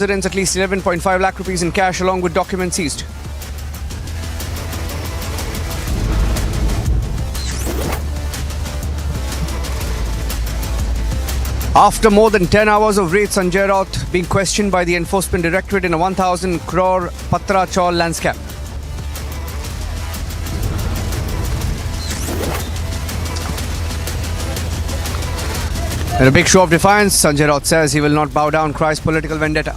Residents at least 11.5 lakh rupees in cash along with documents seized. After more than 10 hours of raid, Sanjay Raut being questioned by the Enforcement Directorate in a 1,000 crore Patra Chaul land scam. In a big show of defiance, Sanjay Raut says he will not bow down, cries political vendetta.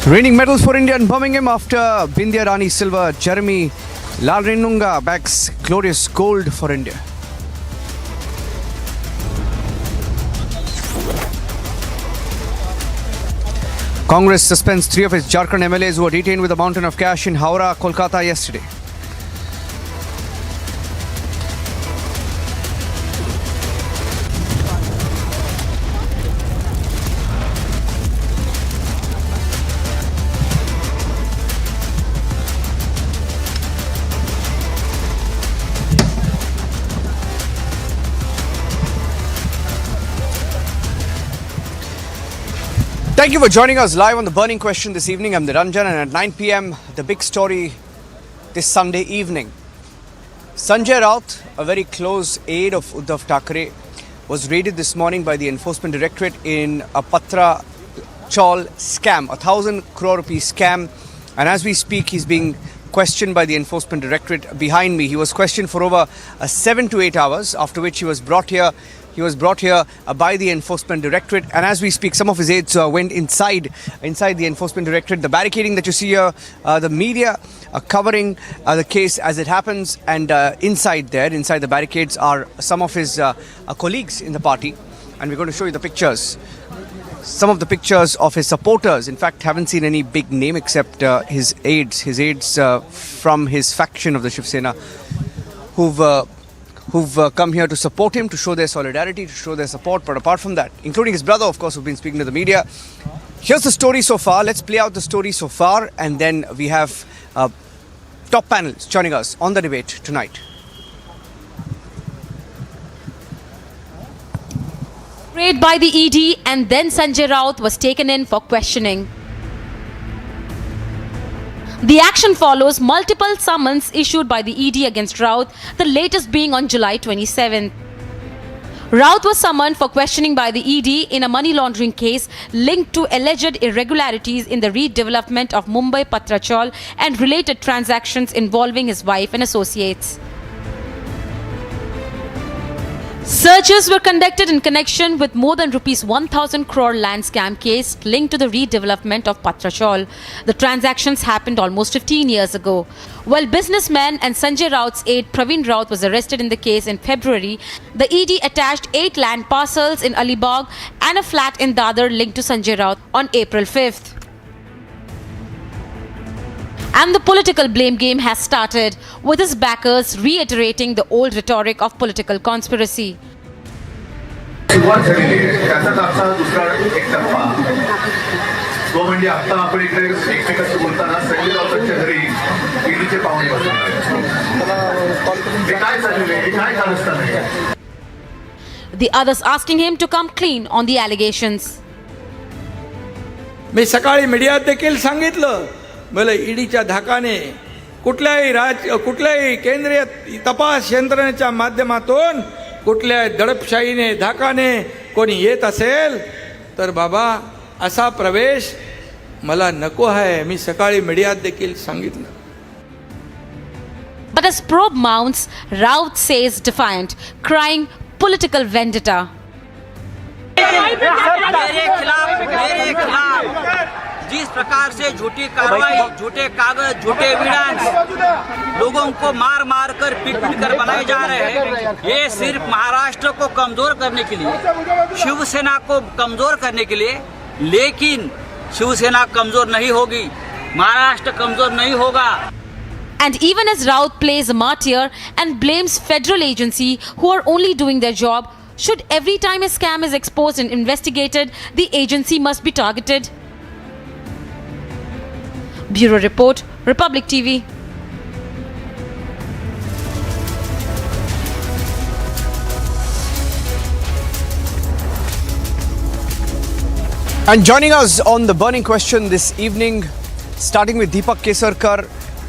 Reigning medals for India in Birmingham after Bindya Rani silver, Jeremy Lalrinunga bags glorious gold for India. Congress suspends 3 of its Jharkhand MLAs who were detained with a mountain of cash in Howrah, Kolkata yesterday. Thank you for joining us live on The Burning Question this evening. I'm Niranjan, and at 9 p.m, the big story this Sunday evening. Sanjay Raut, a very close aide of Uddhav Thackeray, was raided this morning by the Enforcement Directorate in a Patra Chaul scam, 1,000 crore rupee scam. And as we speak, he's being questioned by the Enforcement Directorate. Behind me, he was questioned for over 7 to 8 hours, after which he was brought here. By the Enforcement Directorate, and as we speak, some of his aides went inside the Enforcement Directorate. The barricading that you see here, the media are covering the case as it happens, and inside the barricades are some of his colleagues in the party, and we're going to show you the pictures. Some of the pictures of his supporters. In fact, haven't seen any big name except his aides from his faction of the Shiv Sena, who've come here to support him, to show their solidarity, to show their support. But apart from that, including his brother, of course, who've been speaking to the media. Here's the story so far. Let's play out the story so far, and then we have top panels joining us on the debate tonight. Raid by the ED, and then Sanjay Raut was taken in for questioning. The action follows multiple summons issued by the ED against Raut, the latest being on July 27th. Raut was summoned for questioning by the ED in a money laundering case linked to alleged irregularities in the redevelopment of Mumbai Patra Chaul and related transactions involving his wife and associates. Searches were conducted in connection with more than rupees 1,000 crore land scam case linked to the redevelopment of Patra Chaul. The transactions happened almost 15 years ago. While businessman and Sanjay Raut's aide Praveen Raut was arrested in the case in February, the ED attached 8 land parcels in Alibag and a flat in Dadar linked to Sanjay Raut on April 5th. And the political blame game has started, with his backers reiterating the old rhetoric of political conspiracy. The others asking him to come clean on the allegations. मी सकाळी मीडियात देखील सांगितलं, मला ईडीच्या धाकाने कुठल्याही केंद्रीय तपास यंत्रणेच्या माध्यमातून कुठल्याही दडपशाहीने धाकाने कोणी येत असेल तर बाबा असा प्रवेश मला नको आहे. मी सकाळी मीडियात देखील सांगितलं. But as probe mounts, Raut says defiant, crying political vendetta. मेरे खिलाफ जिस प्रकार से झूठी कार्रवाई, झूठे कागज, झूठे एविडेंस लोगों को मार मार कर पीट पीट कर बनाए जा रहे हैं, ये सिर्फ महाराष्ट्र को कमजोर करने के लिए, शिवसेना को कमजोर करने के लिए. लेकिन शिवसेना कमजोर नहीं होगी, महाराष्ट्र कमजोर नहीं होगा. And even as Raut plays a martyr and blames federal agency who are only doing their job, should every time a scam is exposed and investigated, the agency must be targeted? Bureau Report, Republic TV. And joining us on the burning question this evening, starting with Deepak Kesarkar,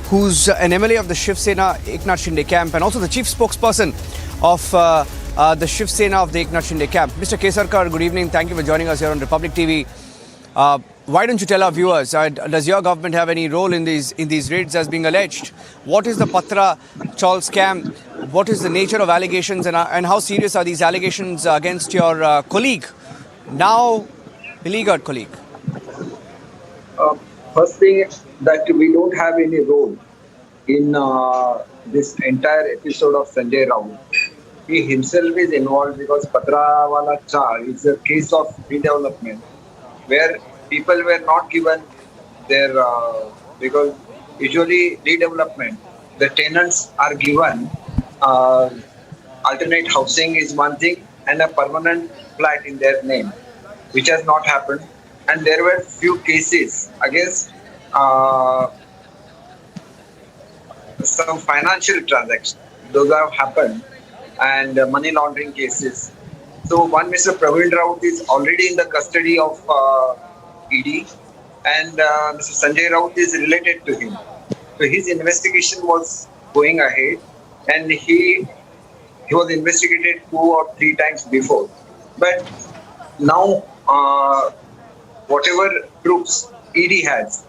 who's an MLA of the Shiv Sena Eknath Shinde camp and also the chief spokesperson of the Shiv Sena of the Eknath Shinde camp. Mr. Kesarkar, good evening. Thank you for joining us here on Republic TV. Why don't you tell our viewers, does your government have any role in these raids as being alleged? What is the Patra Chaul scam? What is the nature of allegations and how serious are these allegations against your colleague, now beleaguered colleague? First thing that we don't have any role in this entire episode of Sanjay Raut. He himself is involved because Patrawala Cha is a case of redevelopment where people were not given their, because usually redevelopment, the tenants are given alternate housing is one thing and a permanent flat in their name, which has not happened. And there were few cases against some financial transactions. Those have happened and money laundering cases. So one Mr. Praveen Raut is already in the custody of ED and Mr. Sanjay Raut is related to him. So his investigation was going ahead and he was investigated 2 or 3 times before. But now whatever proofs ED has,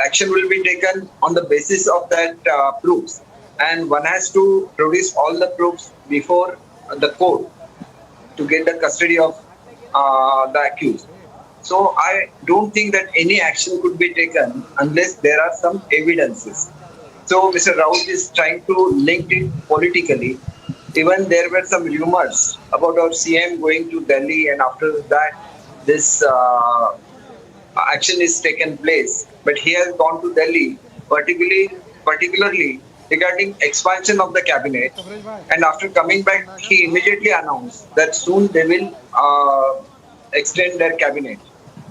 action will be taken on the basis of that proofs. And one has to produce all the proofs before the court to get the custody of the accused. So I don't think that any action could be taken unless there are some evidences. So Mr. Raut is trying to link it politically. Even there were some rumors about our CM going to Delhi and after that this action is taken place. But he has gone to Delhi particularly regarding expansion of the cabinet, and after coming back he immediately announced that soon they will extend their cabinet.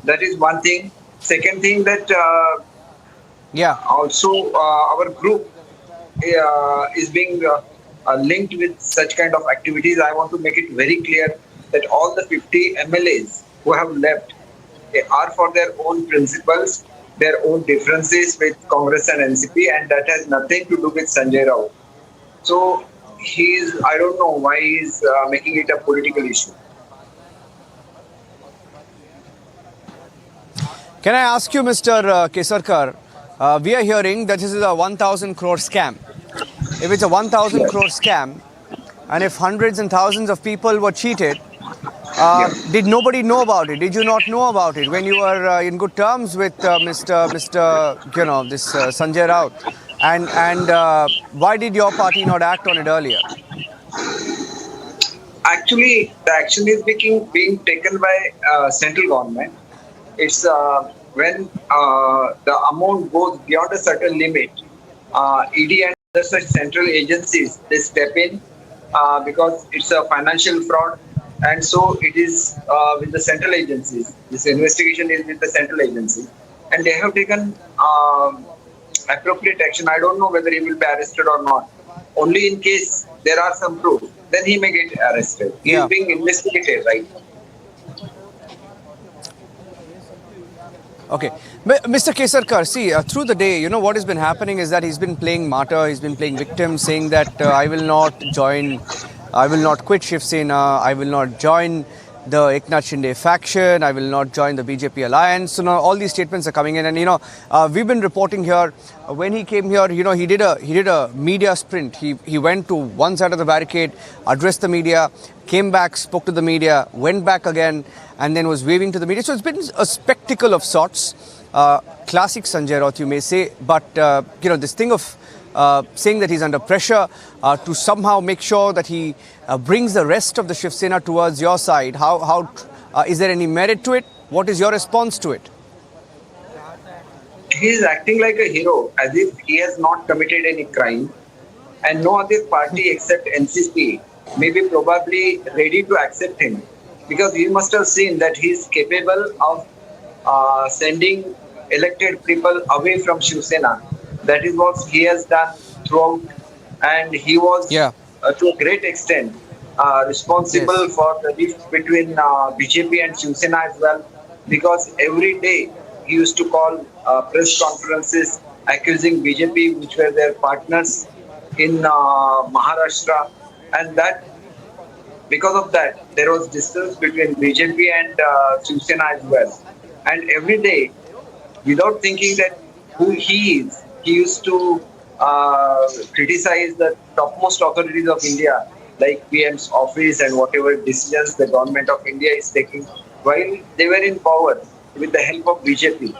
That is one thing. Second thing that also our group is being linked with such kind of activities. I want to make it very clear that all the 50 MLAs who have left, they are for their own principles, their own differences with Congress and NCP, and that has nothing to do with Sanjay Raut. So I don't know why he's making it a political issue. Can I ask you, Mr. Kesarkar, we are hearing that this is a 1,000 crore scam. If it's a 1,000 crore scam, and if hundreds and thousands of people were cheated, did nobody know about it? Did you not know about it when you were in good terms with Mr. Sanjay Raut? And why did your party not act on it earlier? Actually, the action is being taken by central government. It's when the amount goes beyond a certain limit, ED and other such central agencies, they step in because it's a financial fraud. And so it is with the central agencies. This investigation is with the central agency. And they have taken appropriate action. I don't know whether he will be arrested or not. Only in case there are some proof, then he may get arrested. He is being investigated, right? Okay. Mr. Kesarkar, see, through the day, what has been happening is that he's been playing martyr, he's been playing victim, saying that I will not quit Shiv Sena, I will not join the Eknath Shinde faction, I will not join the BJP alliance. So now all these statements are coming in, and we've been reporting here. When he came here, he did a media sprint. He went to one side of the barricade, addressed the media, came back, spoke to the media, went back again, and then was waving to the media. So it's been a spectacle of sorts. Classic Sanjay Raut, you may say, but this thing of saying that he's under pressure to somehow make sure that he brings the rest of the Shiv Sena towards your side. How is there any merit to it? What is your response to it? He is acting like a hero, as if he has not committed any crime, and no other party except NCP may be probably ready to accept him, because you must have seen that he is capable of sending elected people away from Shiv Sena. That is what he has done throughout, and he was to a great extent responsible for the rift between BJP and Shiv Sena as well. because every day he used to call press conferences accusing BJP, which were their partners in Maharashtra, and that because of that there was distance between BJP and Shiv Sena as well. And every day, without thinking that who he is, he used to criticize the topmost authorities of India, like PM's office and whatever decisions the government of India is taking, while they were in power with the help of BJP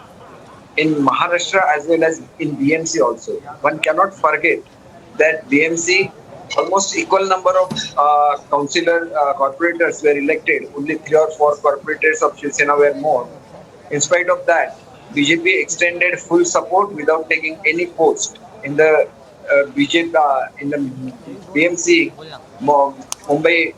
in Maharashtra as well as in BMC also. One cannot forget that BMC, almost equal number of corporators were elected. Only 3 or 4 corporators of Shiv Sena were more. In spite of that, BJP extended full support without taking any post in the BJP in the BMC Mumbai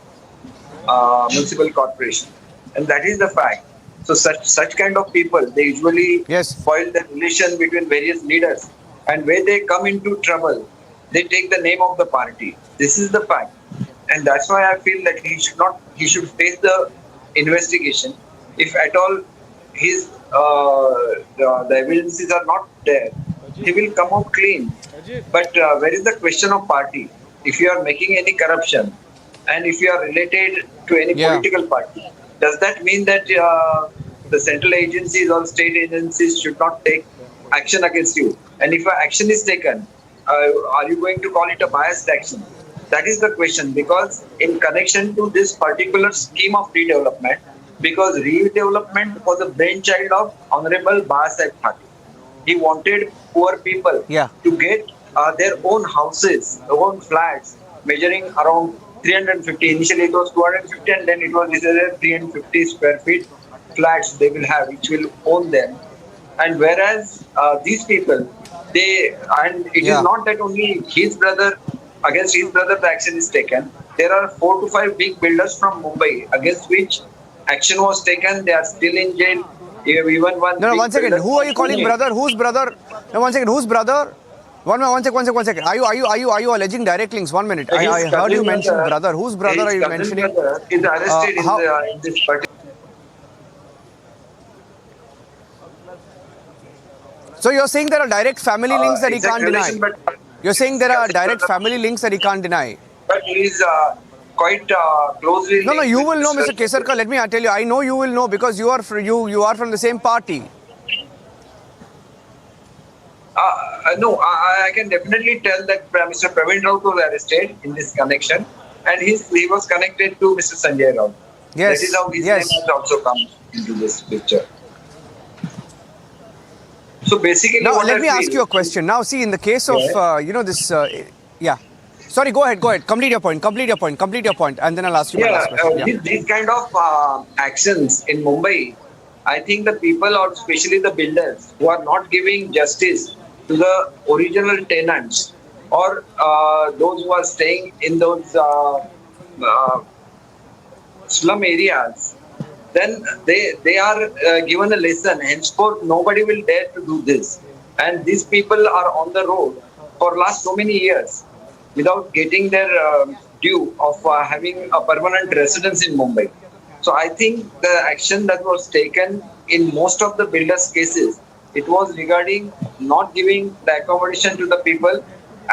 Municipal Corporation, and that is the fact. So such kind of people, they usually spoil the relation between various leaders, and when they come into trouble, they take the name of the party. This is the fact, and that's why I feel that he should face the investigation. If at all his the evidences are not there, he will come out clean. But where is the question of party? If you are making any corruption, and if you are related to any political party, does that mean that the central agencies or state agencies should not take action against you? And if action is taken, are you going to call it a biased action? That is the question, because in connection to this particular scheme of redevelopment, because redevelopment was a brainchild of Honorable Babasaheb Thackeray. He wanted poor people to get their own houses, their own flats, measuring around 350. Initially it was 250, and then it was decided 350 square feet flats they will have, which will own them. And whereas these people, and it is not that only his brother, against his brother the action is taken. There are 4 to 5 big builders from Mumbai against which action was taken. They are still in jail. Even one. No, 1 second. Who are you calling brother? Whose brother? No, 1 second. Whose brother? One second. Are you alleging direct links? 1 minute. I heard you mention brother. Whose brother are you mentioning? Is arrested in this particular. So you're saying there are direct family links that he can't deny. You're saying there are direct family links that he can't deny. But he is quite closely. No, you will know, Mr. Kesarkar. Let me tell you. I know you will know because you are from the same party. No, I can definitely tell that Mr. Praveen Raut was arrested in this connection, and he was connected to Mr. Sanjay Raut. Yes. That is how his name has also come into this picture. So basically, now let me ask you a question. Now, see, in the case of this, Sorry, go ahead. Complete your point, and then I'll ask you my last question. These kind of actions in Mumbai, I think the people, or especially the builders, who are not giving justice to the original tenants or those who are staying in those slum areas, then they are given a lesson. Henceforth, nobody will dare to do this. And these people are on the road for last so many years without getting their due of having a permanent residence in Mumbai. So I think the action that was taken in most of the builders' cases, it was regarding not giving the accommodation to the people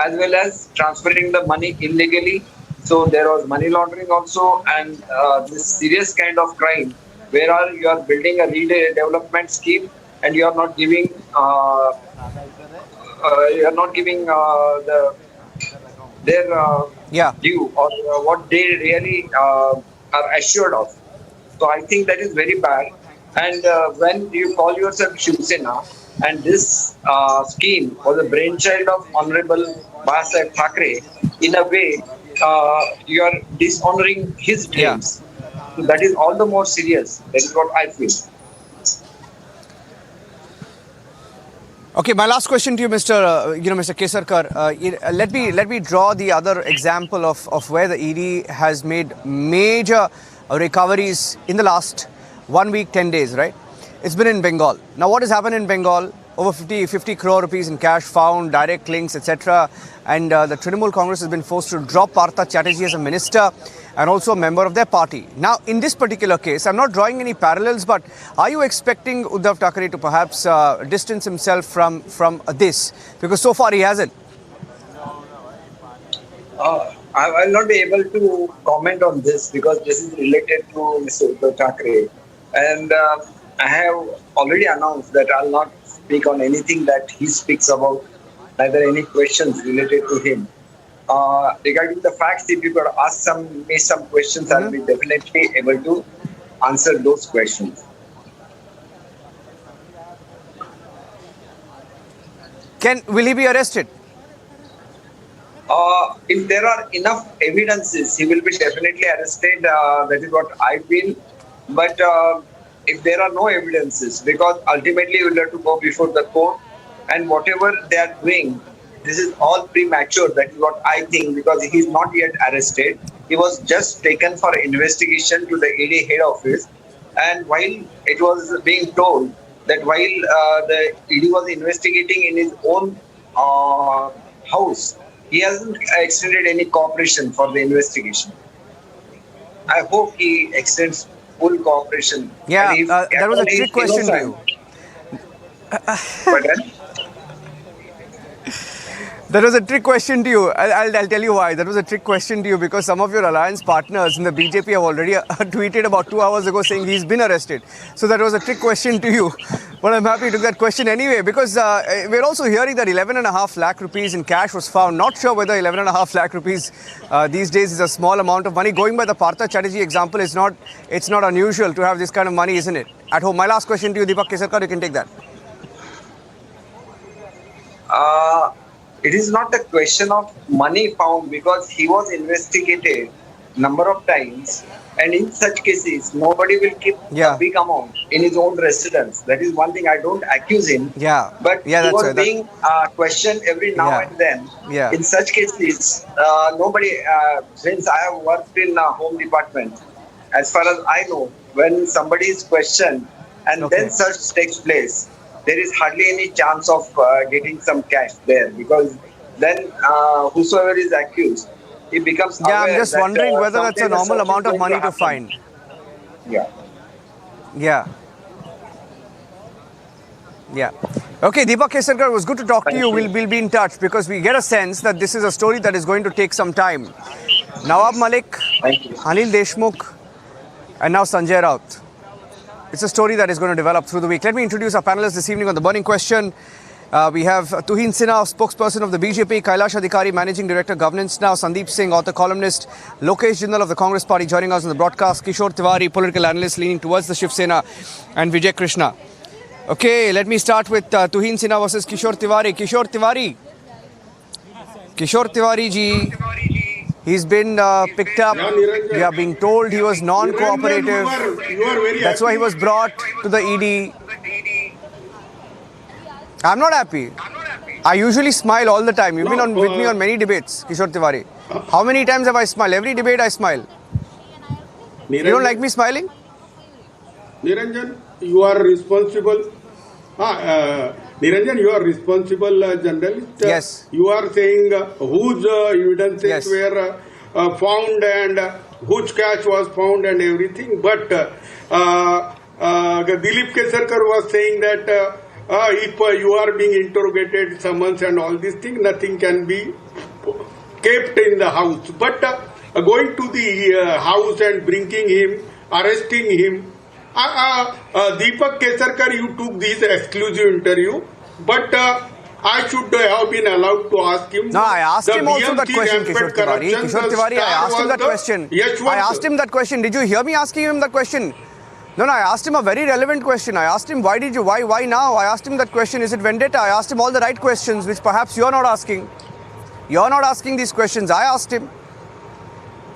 as well as transferring the money illegally. So there was money laundering also, and this serious kind of crime where you are building a redevelopment scheme and you are not giving their due or what they really are assured of. So I think that is very bad. And when you call yourself Shiv Sena, and this scheme was a brainchild of Honorable Babasaheb Thackeray, in a way you are dishonoring his dreams. So that is all the more serious. That is what I feel. Okay, my last question to you, Mr. Kesarkar. Let me draw the other example of where the ED has made major recoveries in the last 1 week, 10 days, right? It's been in Bengal. Now, what has happened in Bengal? over 50 crore rupees in cash found, direct links, etc. And the Trinamool Congress has been forced to drop Partha Chatterjee as a minister and also a member of their party. Now, in this particular case, I'm not drawing any parallels, but are you expecting Uddhav Thackeray to perhaps distance himself from this? Because so far he hasn't. I will not be able to comment on this because this is related to Mr. Uddhav Thackeray. And I have already announced that I will not speak on anything that he speaks about, neither any questions related to him. Regarding the facts, if you could ask me some questions, I will be definitely able to answer those questions. Will he be arrested? If there are enough evidences, he will be definitely arrested. That is what I feel. But if there are no evidences, because ultimately we will have to go before the court, and whatever they are doing, this is all premature. That is what I think, because he is not yet arrested. He was just taken for investigation to the ED head office, and while it was being told that while the ED was investigating in his own house, he hasn't extended any cooperation for the investigation. I hope he extends full cooperation. Yeah, that was a trick question to you. Pardon? That was a trick question to you. I'll tell you why. That was a trick question to you because some of your alliance partners in the BJP have already tweeted about 2 hours ago saying he's been arrested. So that was a trick question to you. But I'm happy to get that question anyway because we're also hearing that 11.5 lakh rupees in cash was found. Not sure whether 11.5 lakh rupees these days is a small amount of money. Going by the Partha Chatterjee example, it's not unusual to have this kind of money, isn't it? At home. My last question to you, Deepak Kesarkar, you can take that. It is not a question of money found because he was investigated number of times, and in such cases nobody will keep a big amount in his own residence. That is one thing. I don't accuse him, but he was being questioned every now and then. In such cases, nobody, since I have worked in a home department, as far as I know, when somebody is questioned and then search takes place, there is hardly any chance of getting some cash there, because then whosoever is accused, he becomes aware. I'm just wondering whether that's a normal amount of money to find. Yeah. Okay, Deepak Kesarkar, it was good to talk to you. We'll be in touch because we get a sense that this is a story that is going to take some time. Nawab Malik, Anil Deshmukh, and now Sanjay Raut. It's a story that is going to develop through the week. Let me introduce our panelists this evening on the burning question. We have Sena, spokesperson of the BJP, Kailash Adhikari, Managing Director, Governance Now, Sandeep Singh, author, columnist, Lokesh Jindal of the Congress Party joining us on the broadcast, Kishore Tiwari, political analyst leaning towards the Shiv Sena, and Vijay Krishna. Okay, let me start with Sena versus Kishore Tiwari. Kishore Tiwari ji, he's been picked up. We are being told he was non-cooperative. That's why he was brought to the ED. I'm not happy. I usually smile all the time. You've been with me on many debates, Kishore Tiwari. How many times have I smiled? Every debate I smile. You don't like me smiling? Niranjan, you are responsible. Niranjan, you are responsible journalist. Yes. You are saying whose evidences were found and whose cash was found and everything. But Dilip Kesarkar was saying that if you are being interrogated, summons and all these things, nothing can be kept in the house. But going to the house and bringing him, arresting him, Deepak Kesarkar, you took this exclusive interview, but I should have been allowed to ask him. No, I asked him also that question, Kishore Tiwari. Kishore Tiwari, I asked him that question. I asked him that question. Did you hear me asking him that question? No, I asked him a very relevant question. I asked him, why now? I asked him that question, is it vendetta? I asked him all the right questions, which perhaps you're not asking. You're not asking these questions. I asked him.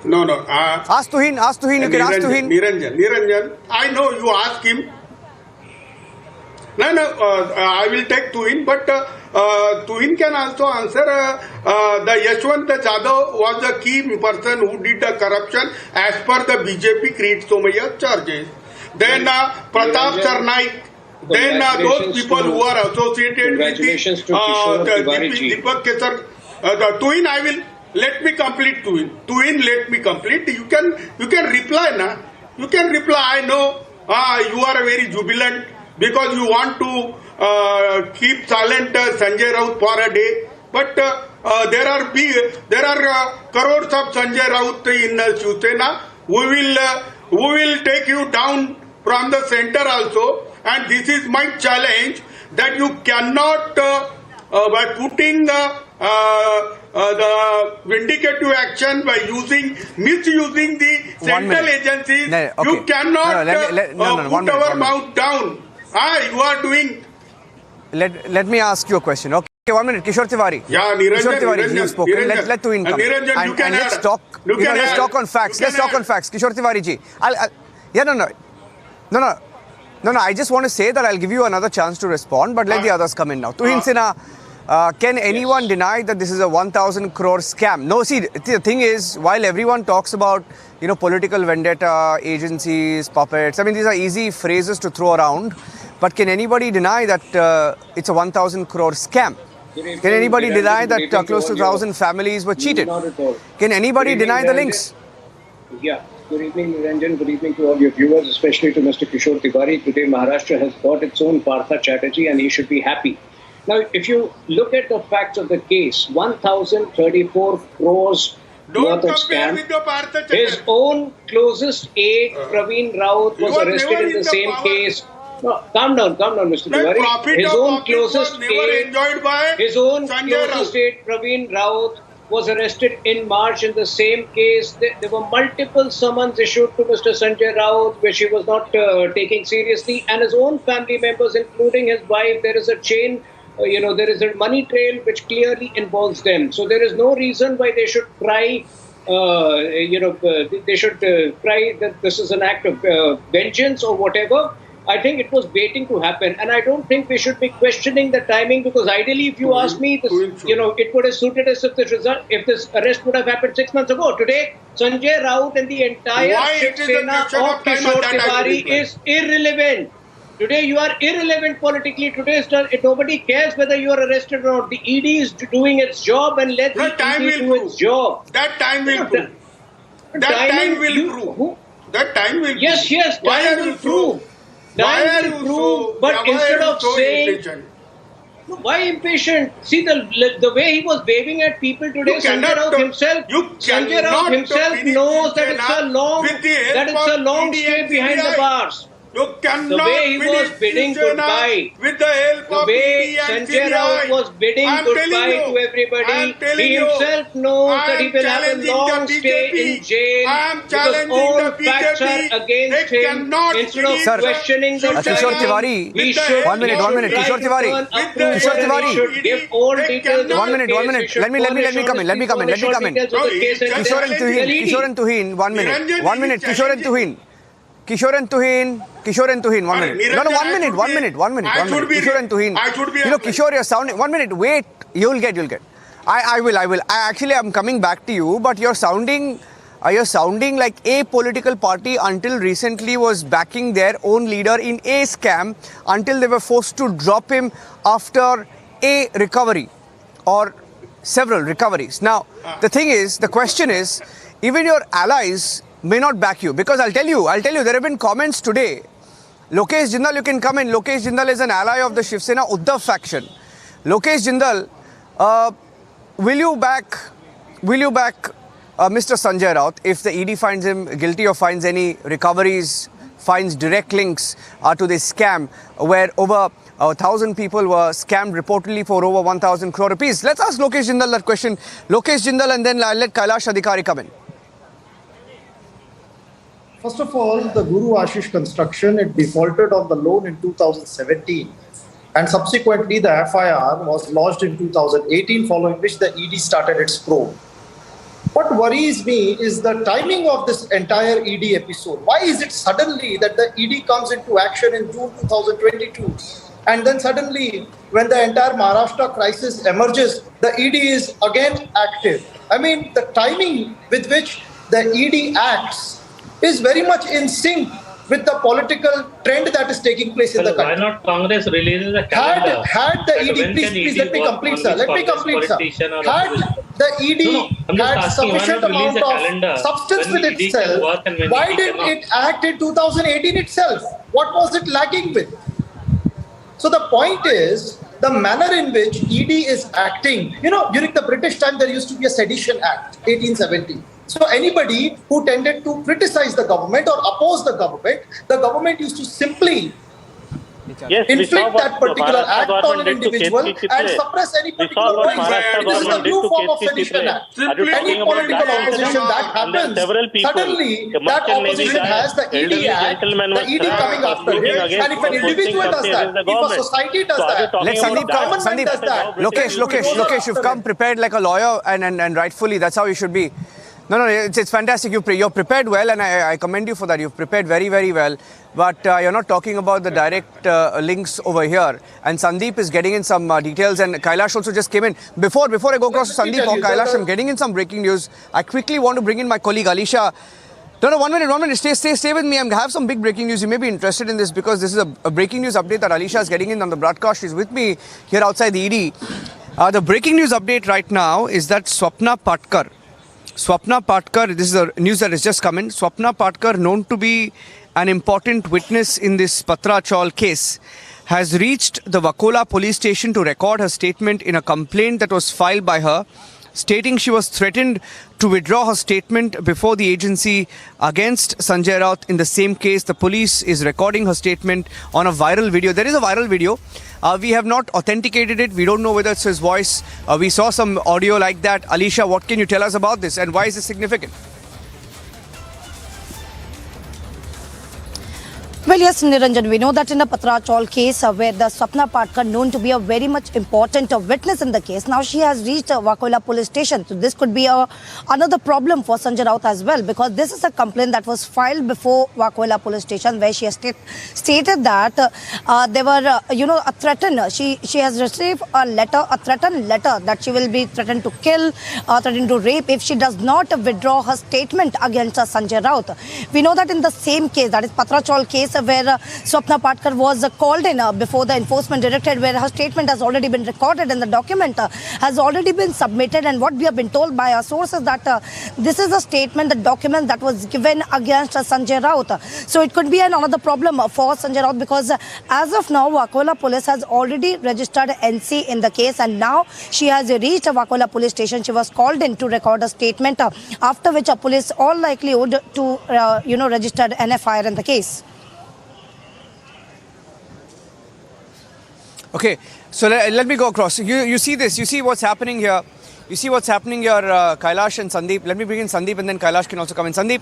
No. Ask Tuhin, you can ask Tuhin. Niranjan, I know you ask him. No, I will take Tuhin, but Tuhin can also answer. The Yashwant Jadhav was the key person who did the corruption as per the BJP Creed Somaya charges. Then Pratap Sarnaik then those people who are associated with Congratulations to Kishore Tiwari ji. Deepak Kesar, the twin, I will, let me complete twin. Twin, let me complete. You can reply, na? You can reply, I know you are very jubilant because you want to keep silent Sanjay Raut for a day. But there are crores of Sanjay Raut in Shiv Sena who will take you down from the center also. And this is my challenge that you cannot, by putting the vindicative action by misusing the central agencies, No, okay. you cannot put our minute. mouth down. You are doing. Let me ask you a question. Okay, 1 minute. Kishore Tiwari. Yeah, Niranjan, Kishore Tiwari, you've spoken. Niranjan. Let Twin come. Niranjan, you can let's add. talk. You can let's add. talk on facts. You Let's can talk on add. facts. Kishore Tiwari ji. No. I just want to say that I'll give you another chance to respond, but let the others come in now. Tuhin Sena, can anyone deny that this is a 1,000 crore scam? No, see, the thing is, while everyone talks about, political vendetta, agencies, puppets, I mean, these are easy phrases to throw around, but can anybody deny that it's a 1,000 crore scam? Can anybody deny that close to 1,000 families were cheated? Not at all. Can anybody Good evening, deny the Niranjan. links? Yeah. Good evening, Niranjan. Good evening to all your viewers, especially to Mr. Kishore Tiwari. Today, Maharashtra has got its own Partha Chatterjee, and he should be happy. Now, if you look at the facts of the case, 1,034 crores Don't worth of compare scam. with the Partha His Chatterjee. own closest aide, Praveen Raut, was You are arrested never in in the the same power. case. No, calm down, Mr. The Tiwari. profit His of own public was closest never aide, enjoyed by his own Sanjay closest Raut. aide, Praveen Raut, was arrested in March in the same case. There were multiple summons issued to Mr. Sanjay Raut, which he was not taking seriously, and his own family members, including his wife. There is a chain, there is a money trail which clearly involves them. So there is no reason why they should cry. They should cry that this is an act of vengeance or whatever. I think it was waiting to happen, and I don't think we should be questioning the timing, because ideally, if you ask me, this, it would have suited us if this arrest would have happened 6 months ago. Today, Sanjay Raut and the entire Why Shiv it is a Sena question of of time, Kishore that I will Tiwari reply. is irrelevant. Today, you are irrelevant politically. Today, nobody cares whether you are arrested or not. The ED is doing its job, and let No, the time ED will do its job. That time will No, prove. That time will prove. That time will Yes, prove. yes, Why time are will you prove. so? Why Time are will you prove, so? but why instead are you of so saying, impatient? why impatient? See the way he was waving at people today. You Sanjay cannot Raut talk- himself, you Sanjay Raut cannot himself finish knows that Sena it's a long, with the help of stay ED behind the and bars. You cannot The way he was finish bidding Sena goodbye, with the help the of way ED and Sanjay Raut was bidding I'm goodbye telling you. to everybody, I'm telling he you. himself knows that he I'm will have a challenging long the stay BJP. in jail, I'm because challenging all the facts BJP. are against They him. cannot Instead of finish Sir, questioning the Kishore timing, Tiwari, he with the should, help he of should ED. try Kishore to Tiwari. turn With up the to Kishore where he Tiwari. should give all They details of cannot- the case. One minute. He should Let me come in. furnish all details of the No, case and he- then Kishore and tell Tuhin, ED. Kishore and Tuhin, 1 minute. Niranjan 1 is minute, Kishore and challenging. Tuhin. Kishore and Tuhin, 1 minute. Niranjan, No, 1 I minute, should 1 be- minute, 1 minute, I 1 minute. should be- Kishore and Tuhin. I should be Kishore, you're sounding, 1 minute, wait, you'll get. I will. I'm coming back to you, but you're sounding like a political party until recently was backing their own leader in a scam until they were forced to drop him after a recovery or several recoveries. Now, the question is, even your allies may not back you, because I'll tell you, there have been comments today. Lokesh Jindal, you can come in. Lokesh Jindal is an ally of the Shiv Sena Uddhav faction. Lokesh Jindal, will you back Mr. Sanjay Raut if the ED finds him guilty or finds any recoveries, finds direct links to this scam where over 1,000 people were scammed reportedly for over 1,000 crore rupees? Let's ask Lokesh Jindal that question. Lokesh Jindal, and then I'll let Kailash Adhikari come in. First of all, the Guru Ashish construction, it defaulted on the loan in 2017, and subsequently the FIR was lodged in 2018, following which the ED started its probe. What worries me is the timing of this entire ED episode. Why is it suddenly that the ED comes into action in June 2022, and then suddenly when the entire Maharashtra crisis emerges, the ED is again active? I mean, the timing with which the ED acts is very much in sync with the political trend that is taking place in the Why country. not Congress releases a calendar? Had the That ED, when can please ED let me work complete, on sir. which Let me Congress complete, sir. politician or Had opposition? the ED I'm just had asking, why sufficient not release amount a of calendar substance when with ED can itself, work and when why ED didn't cannot? it act in 2018 itself? What was it lacking with? So the point is the manner in which ED is acting. During the British time, there used to be a Sedition Act, 1870. So anybody who tended to criticize the government or oppose the government used to simply Yes, we saw inflict what that particular Maharashtra act on government an did to individual KC and Chiple. suppress any We saw particular what voice. Maharashtra This is a government did new to form of KC Sedition Chiple. Act. Are you Any talking about political that opposition incident? that And there are happens, several people. suddenly The that merchant navy opposition guy, has the ED elderly Act, gentleman the was ED thrashed coming for after speaking him. against And if an posting individual does something that, against the if a government. society does So are you that, talking Let about if Sandeep come. government Sandeep, does that, Lokesh, you've come prepared like a lawyer, and rightfully, that's how you should be. No, it's fantastic. You're prepared well, and I commend you for that. You've prepared very, very well. But you're not talking about the direct links over here. And Sandeep is getting in some details, and Kailash also just came in. Before I go across to Sandeep or Kailash, I'm getting in some breaking news. I quickly want to bring in my colleague Alisha. No, 1 minute. Stay with me. I have some big breaking news. You may be interested in this because this is a breaking news update that Alisha is getting in on the broadcast. She's with me here outside the ED. The breaking news update right now is that Swapna Patkar, this is the news that has just come in. Swapna Patkar, known to be an important witness in this Patra Chaul case, has reached the Wakola police station to record her statement in a complaint that was filed by her, stating she was threatened to withdraw her statement before the agency against Sanjay Raut in the same case. The police is recording her statement on a viral video. There is a viral video. We have not authenticated it. We don't know whether it's his voice. We saw some audio like that. Alisha, what can you tell us about this and why is this significant? Well, yes, Niranjan, we know that in a Patra Chaul case where the Swapna Patkar, known to be a very much important witness in the case, now she has reached Wakola police station. So this could be another problem for Sanjay Raut as well, because this is a complaint that was filed before Wakola police station where she has stated that they were, a threatened. She has received a threatened letter that she will be threatened to kill, threatened to rape if she does not withdraw her statement against Sanjay Raut. We know that in the same case, that is Patra Chaul case, where Swapna Patkar was called in before the enforcement directorate, where her statement has already been recorded and the document has already been submitted. And what we have been told by our sources that this is a statement, the document that was given against Sanjay Raut. So it could be another problem for Sanjay Raut, because as of now, Wakola police has already registered NC in the case, and now she has reached Wakola police station. She was called in to record a statement, after which police all likelihood to register an FIR in the case. Okay, so let me go across. You see this, you see what's happening here. Kailash and Sandeep. Let me bring in Sandeep and then Kailash can also come in. Sandeep,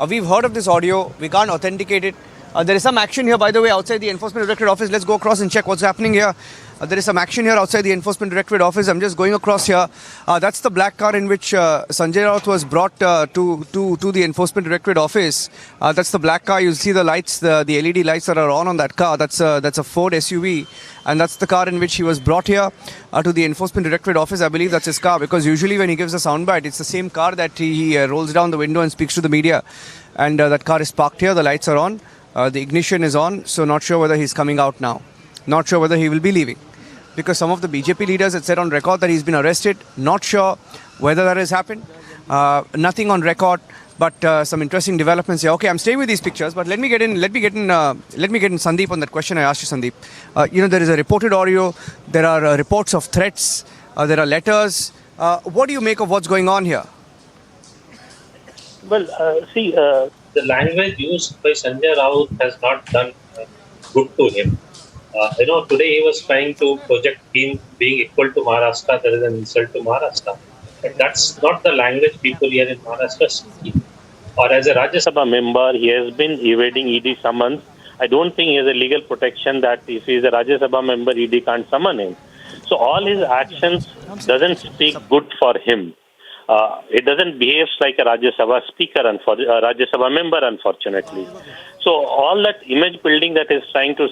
we've heard of this audio. We can't authenticate it. There is some action here, by the way, outside the Enforcement Directorate office. Let's go across and check what's happening here. There is some action here outside the Enforcement Directorate office. I'm just going across here. That's the black car in which Sanjay Raut was brought to the Enforcement Directorate office. That's the black car. You'll see the lights, the LED lights that are on that car. That's a Ford SUV. And that's the car in which he was brought here to the Enforcement Directorate office. I believe that's his car, because usually when he gives a soundbite, it's the same car that he rolls down the window and speaks to the media. And that car is parked here. The lights are on. The ignition is on. So not sure whether he's coming out now. Not sure whether he will be leaving. Because some of the BJP leaders had said on record that he's been arrested. Not sure whether that has happened. Nothing on record. But some interesting developments here. Okay, I'm staying with these pictures, but let me get in Sandeep on that question I asked you, Sandeep. There is a reported audio. There are reports of threats. There are letters. What do you make of what's going on here? Well, the language used by Sanjay Raut has not done good to him. Today he was trying to project him being equal to Maharashtra. There is an insult to Maharashtra. But that's not the language people here in Maharashtra speak. Or as a Rajya Sabha member, he has been evading ED summons. I don't think he has a legal protection that if he is a Rajya Sabha member, ED can't summon him. So all his actions doesn't speak good for him. It doesn't behave like a Rajya Sabha speaker, Rajya Sabha member, unfortunately. So all that image building that is trying to,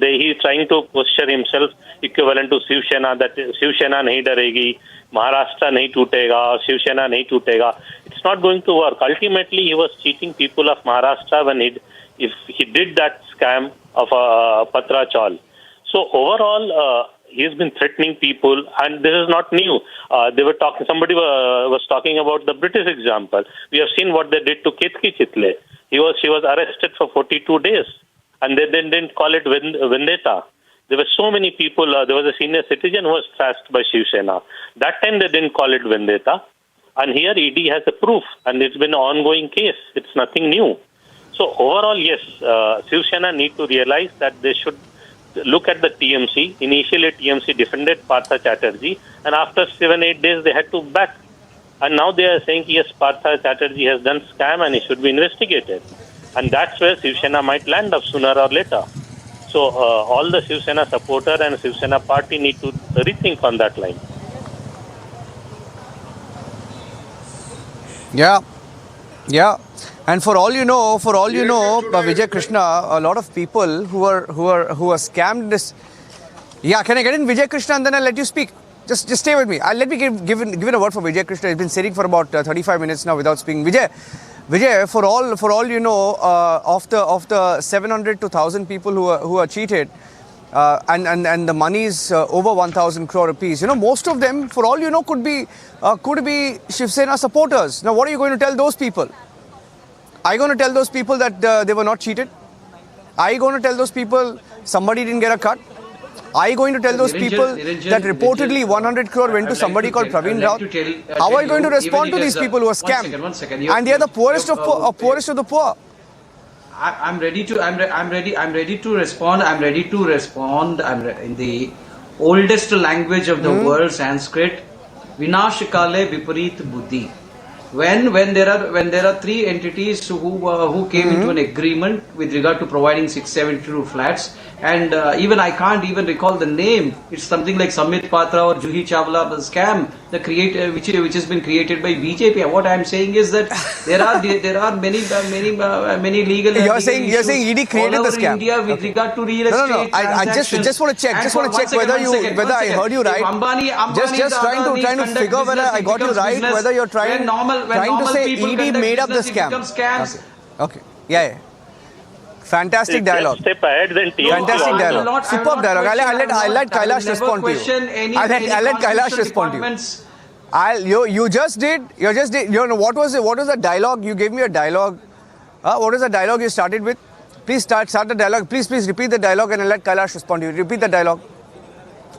he is trying to posture himself equivalent to Shiv Sena, that Shiv Sena nahi daregi, Maharashtra nahi tootega, Shiv Sena nahi tootega. It's not going to work. Ultimately, he was cheating people of Maharashtra when if he did that scam of Patra Chal. So overall, he's been threatening people, and this is not new. They were talking. Somebody was talking about the British example. We have seen what they did to Ketki Chitle. She was arrested for 42 days, and they then didn't call it vendetta. There were so many people. There was a senior citizen who was thrashed by Shiv Sena. That time they didn't call it vendetta, and here ED has a proof, and it's been an ongoing case. It's nothing new. So overall, yes, Shiv Sena need to realize that they should look at the TMC. Initially, TMC defended Partha Chatterjee, and after 7-8 days, they had to back. And now they are saying, yes, Partha Chatterjee has done scam and he should be investigated. And that's where Shiv Sena might land up sooner or later. So all the Shiv Sena supporter and Shiv Sena party need to rethink on that line. Yeah. And for all you know, Vijay Krishna, a lot of people who are scammed this. Yeah, can I get in Vijay Krishna and then I'll let you speak? Just stay with me. Let me give in a word for Vijay Krishna. He's been sitting for about 35 minutes now without speaking. Vijay, for all you know, of the 700 to 1,000 people who are cheated, and the money is over 1,000 crore rupees. Most of them, for all you know, could be Shiv Sena supporters. Now, what are you going to tell those people? Are you going to tell those people that they were not cheated? Are you going to tell those people somebody didn't get a cut? Are you going to tell those people that reportedly 100 crore went to somebody called Praveen Raut? How are you going to respond to these people who are scammed? And they are the poorest of the poor. I'm ready to respond. I'm in the oldest language of the world, Sanskrit. Vinashikale Viparit Buddhi. When there are three entities who came into an agreement with regard to providing 672 flats, and even I can't even recall the name. It's something like Samit Patra or Juhi Chawla scam, which has been created by BJP. What I'm saying is that there are many legal. You're saying ED created the scam. India with regard to real estate. No. I just want to check. Whether I heard you right. Just trying to figure whether I got you right. Whether you're trying to say ED made up the scam. Okay. Yeah. Fantastic dialogue. Step ahead than TMC. Fantastic dialogue. Superb dialogue. I'll let Kailash respond to you. I'll let Kailash respond to you. You just did. What was the dialogue? You gave me a dialogue. What is the dialogue you started with? Please start the dialogue. Please repeat the dialogue and I'll let Kailash respond to you. Repeat the dialogue.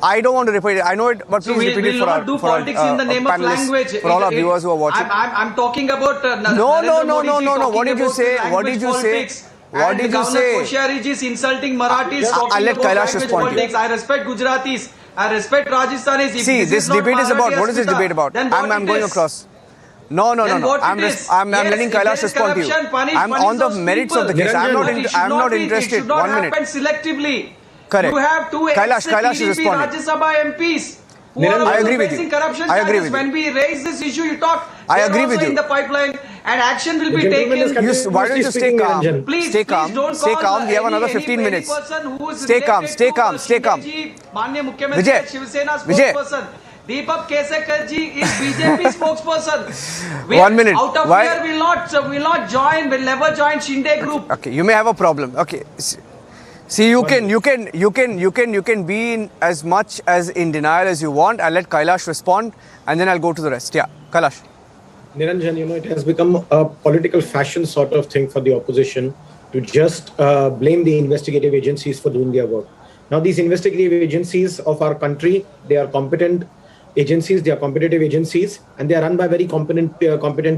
I don't want to repeat it. I know it, but please repeat it for our panelists, for all our viewers who are watching. I'm talking about. No. What did you say? What did you say? Koshyari is insulting Marathis. I'll let Kailash respond to you. I respect Gujaratis. I respect Rajasthanis. See, this debate is about. What is this debate about? I'm going across. No. I'm letting Kailash respond to you. I'm on the merits of the case. I'm not interested. 1 minute. Selectively. Correct. You have two Kailash is responding. Rajya Sabha MPs. I agree with you. I agree with you. When we raise this issue, you talk. I agree with you. In the pipeline, and action will be taken. Why don't you stay calm? Please, stay calm. Stay calm. We have another 15 minutes. Stay calm. Vijay. Deepak Kesekar ji is BJP spokesperson. 1 minute. Out of here will not join. Will never join Shinde group. Okay, you may have a problem. Okay. See, you can be in as much as in denial as you want. I'll let Kailash respond and then I'll go to the rest. Yeah, Kailash. Niranjan, it has become a political fashion sort of thing for the opposition to just blame the investigative agencies for doing their work. Now, these investigative agencies of our country, they are competent agencies, they are competitive agencies, and they are run by very competent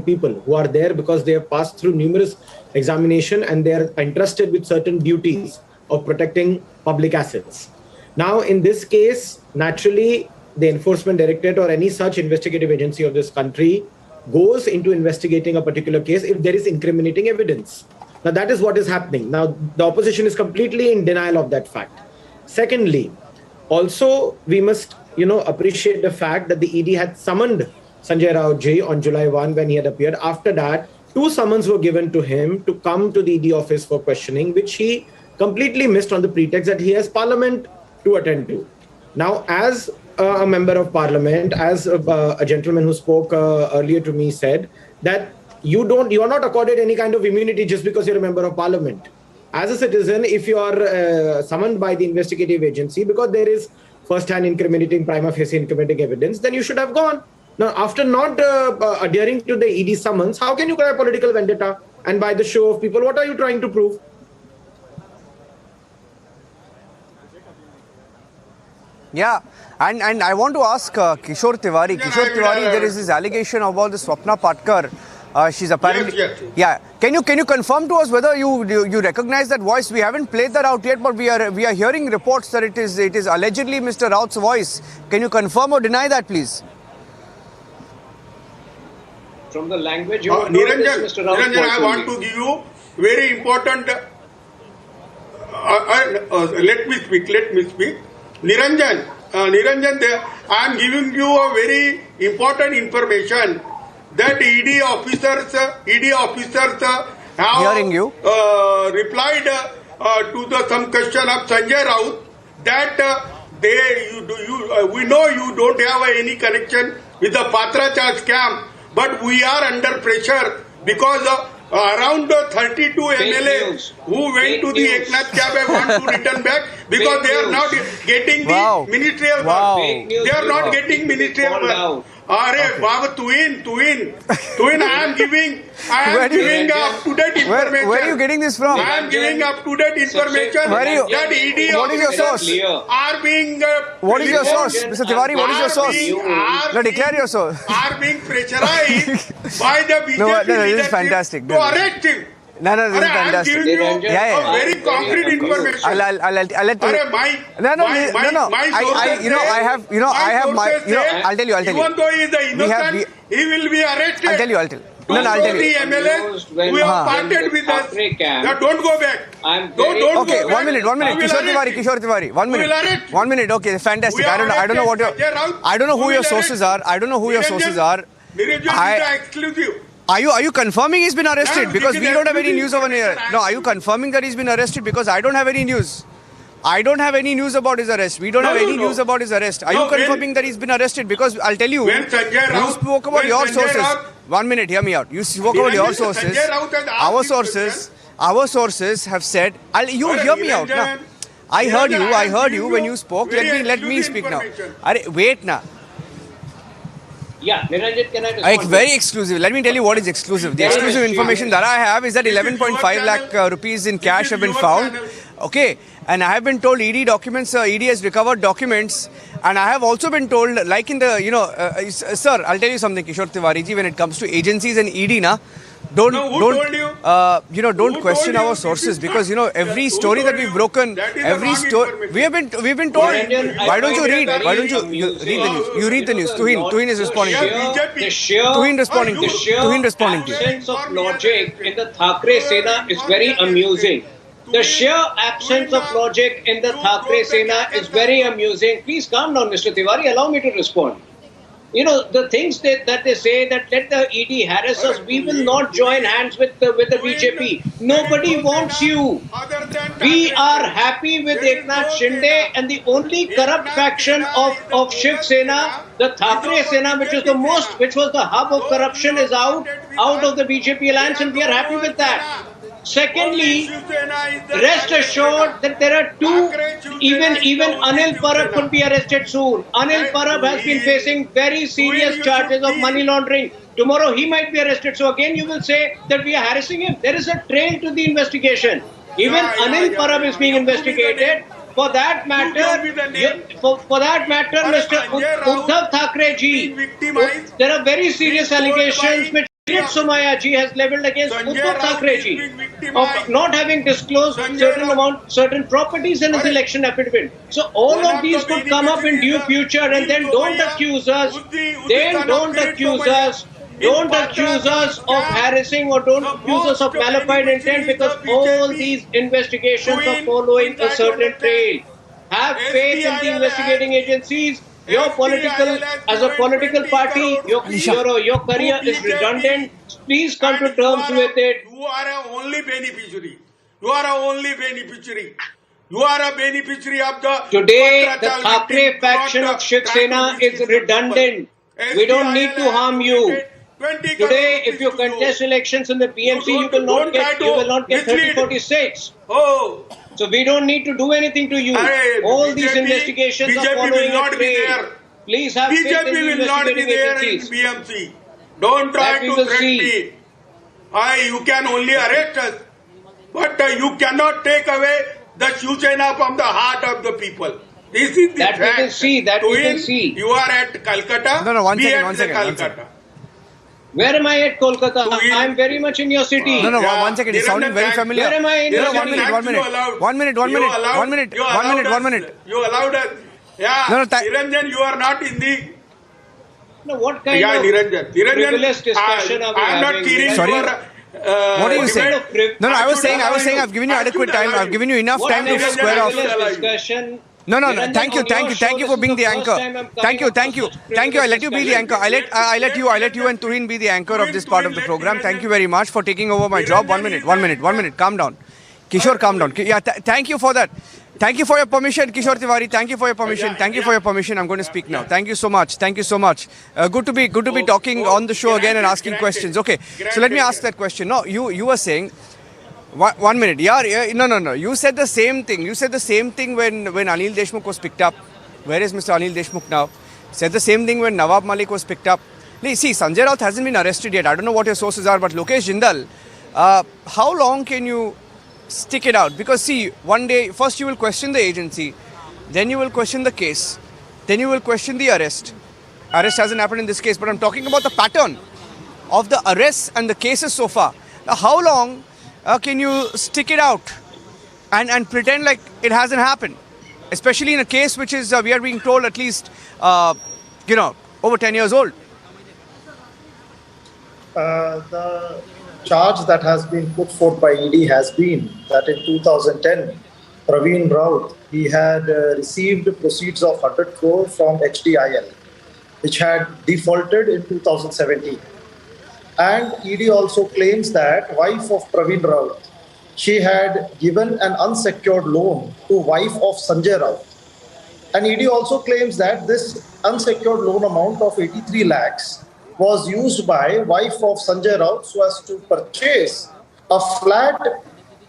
people who are there because they have passed through numerous examinations and they are entrusted with certain duties of protecting public assets. Now, in this case, naturally, the Enforcement Directorate or any such investigative agency of this country goes into investigating a particular case if there is incriminating evidence. Now, that is what is happening. Now, the opposition is completely in denial of that fact. Secondly, also, we must, appreciate the fact that the ED had summoned Sanjay Raut ji on July 1 when he had appeared. After that, 2 summons were given to him to come to the ED office for questioning, which he completely missed on the pretext that he has Parliament to attend to. Now, as a member of Parliament, as a gentleman who spoke earlier to me said that you are not accorded any kind of immunity just because you're a member of Parliament. as a citizen, if you are summoned by the investigative agency because there is first-hand incriminating, prima facie incriminating evidence, then you should have gone. Now, after not adhering to the ED summons, how can you cry political vendetta? And by the show of people, what are you trying to prove? Yeah, and I want to ask Kishore Tiwari. Kishore Tiwari, there is this allegation about the Swapna Patkar. She's apparently... Yes. Yeah. Can you confirm to us whether you recognize that voice? We haven't played that out yet, but we are hearing reports that it is allegedly Mr. Raut's voice. Can you confirm or deny that, please? From the language you Niranjan, Mr. Raut Niranjan, I want to give you very important. Let me speak. Niranjan, I am giving you a very important information that ED officers have Hearing you. Replied to some question of Sanjay Raut that we know you don't have any connection with the Patrachal scam, but we are under pressure because around 32 MLAs who went to the Eknath Cafe want to return back because they are not getting the ministerial work. They are not getting ministerial work. Baba, twin, I am giving up to date information. Where are you getting this from? I am giving up to date information that ED what is your source? Are being what is your source? Mr. Tiwari, what is your source? No, declare your source. Are being pressurized by the BJP No, this is leadership fantastic. to arrest him. No, this is I am fantastic. giving you a very concrete information. I'll let you. I'll tell you. Even though he is the innocent, he will be arrested. I'll tell you. I'll tell you. The MLAs who have parted with us, don't go back. Don't go okay, back. 1 minute. Kishore Tiwari. 1 minute. 1 minute. Okay, fantastic. I don't know what I don't know who your sources are. Niranjan is exclusive. Are you confirming he's been arrested? Because we don't have any news over here. No, are you confirming that he's been arrested? Because I don't have any news. I don't have any news about his arrest. We don't have any news about his arrest. Are you confirming that he's been arrested? Because I'll tell you, you spoke about your sources. 1 minute, hear me out. You spoke about your sources. Our sources have said, you hear me out now. I heard you when you spoke. Let me speak now. Wait now. Yeah, Niranjan, can I respond? Very exclusive. Let me tell you what is exclusive. The exclusive information that I have is that 11.5 lakh rupees in cash have been found. Okay. And I have been told ED documents, ED has recovered documents. And I have also been told, like in the, sir, I'll tell you something, Kishore Tiwari ji, when it comes to agencies and ED, don't question our sources, because every story that we've broken, every story we've been told. Why don't you read the news? You read the news. Tuhin is responding to you. Tuhin responding to you. The absence of logic in the Thackeray Sena is very amusing. The sheer absence of logic in the Thackeray Sena is very amusing. Please calm down, Mr. Tiwari. Allow me to respond. The things that they say that let the ED harass us, we will not join hands with the BJP. Nobody wants you. We are happy with Eknath Shinde, and the only corrupt faction of Shiv Sena, the Thackeray Sena, which was the hub of corruption, is out of the BJP alliance, and we are happy with that. Secondly, rest assured that there are two, even Anil Parab could be arrested soon. Anil Parab has been facing very serious charges of money laundering. Tomorrow he might be arrested. So again you will say that we are harassing him. There is a trail to the investigation. Even Anil Parab is being investigated. For that matter, Mr. Uddhav Thackeray ji, there are very serious allegations which Somaya ji has levelled against Uddhav Thackeray ji of not having disclosed certain properties in his election affidavit. So all of these could come up in due future, and then don't accuse us. Don't accuse us of harassing, or don't accuse us of qualified intent, because all these investigations are following a certain trail. Have faith in the investigating agencies. As a political party, your career is redundant. Please come to terms with it. You are a only beneficiary. You are a beneficiary of the... Today, the Thackeray faction of Shiv Sena is redundant. We don't need to harm you. 20 Today, crore if you rupees to contest elections in the PMC, you will don't try not to get 30, mislead. 46. Oh, So we don't need to do anything to you. Aye, All these BJP investigations are will following a not be trail. there. Please have faith in BJP the will not be investigating there in agencies. BMC. Don't try That we to will threaten see. me. You can only arrest us. But you cannot take away the Shiv Sena from the heart of the people. This is the That we fact. will see, that To we will win, see. You are at Calcutta. No, one be second, at one the second, one Calcutta. second. Where am I at Kolkata? To win. I am very much in your city. No, Yeah, one second. It's sounding very Niranjan, familiar. Where am I in No, your one city? minute, one minute. You allowed- One minute, one you minute, allowed- one minute, you one allowed minute, us- one minute. You allowed us. Yeah. No, Niranjan, you are not in the. No, what kind Yeah, of Niranjan. frivolous discussion are we I am not having? kidding. Sorry? Your, What are you what saying? kind of priv- No, I was should saying, allow you. I've given you I adequate should time. allow I've given you enough What time to kind of square off. frivolous discussion? No, Niranjan, thank you, on thank your you, thank show, you for this being is the the anchor. first time I'm Thank you, coming thank you, up with thank you. I such let you be the anchor. I let you and Tuhin be the anchor of this part of the program. Thank you very much for taking over my job. 1 minute, 1 minute, 1 minute. Calm down, Kishore, calm down. Yeah, thank you for that. Thank you for your permission, Kishore Tiwari. Thank you for your permission. Thank you for your permission. I'm going to speak now. Thank you so much. Thank you so much. Good to be talking on the show again and asking questions. Okay, so let me ask that question. No, you were saying. 1 minute. Yeah. No. You said the same thing. You said the same thing when Anil Deshmukh was picked up. Where is Mr. Anil Deshmukh now? Said the same thing when Nawab Malik was picked up. See, Sanjay Raut hasn't been arrested yet. I don't know what your sources are, but Lokesh Jindal, how long can you stick it out? Because see, one day, first you will question the agency, then you will question the case, then you will question the arrest. Arrest hasn't happened in this case, but I'm talking about the pattern of the arrests and the cases so far. Now, how long can you stick it out and pretend like it hasn't happened? Especially in a case which is, we are being told, at least, over 10 years old. The charge that has been put forth by ED has been that in 2010, Praveen Raut, he had received proceeds of 100 crore from HDIL, which had defaulted in 2017. And ED also claims that wife of Praveen Raut, she had given an unsecured loan to wife of Sanjay Raut. And ED also claims that this unsecured loan amount of 83 lakhs was used by wife of Sanjay Raut so as to purchase a flat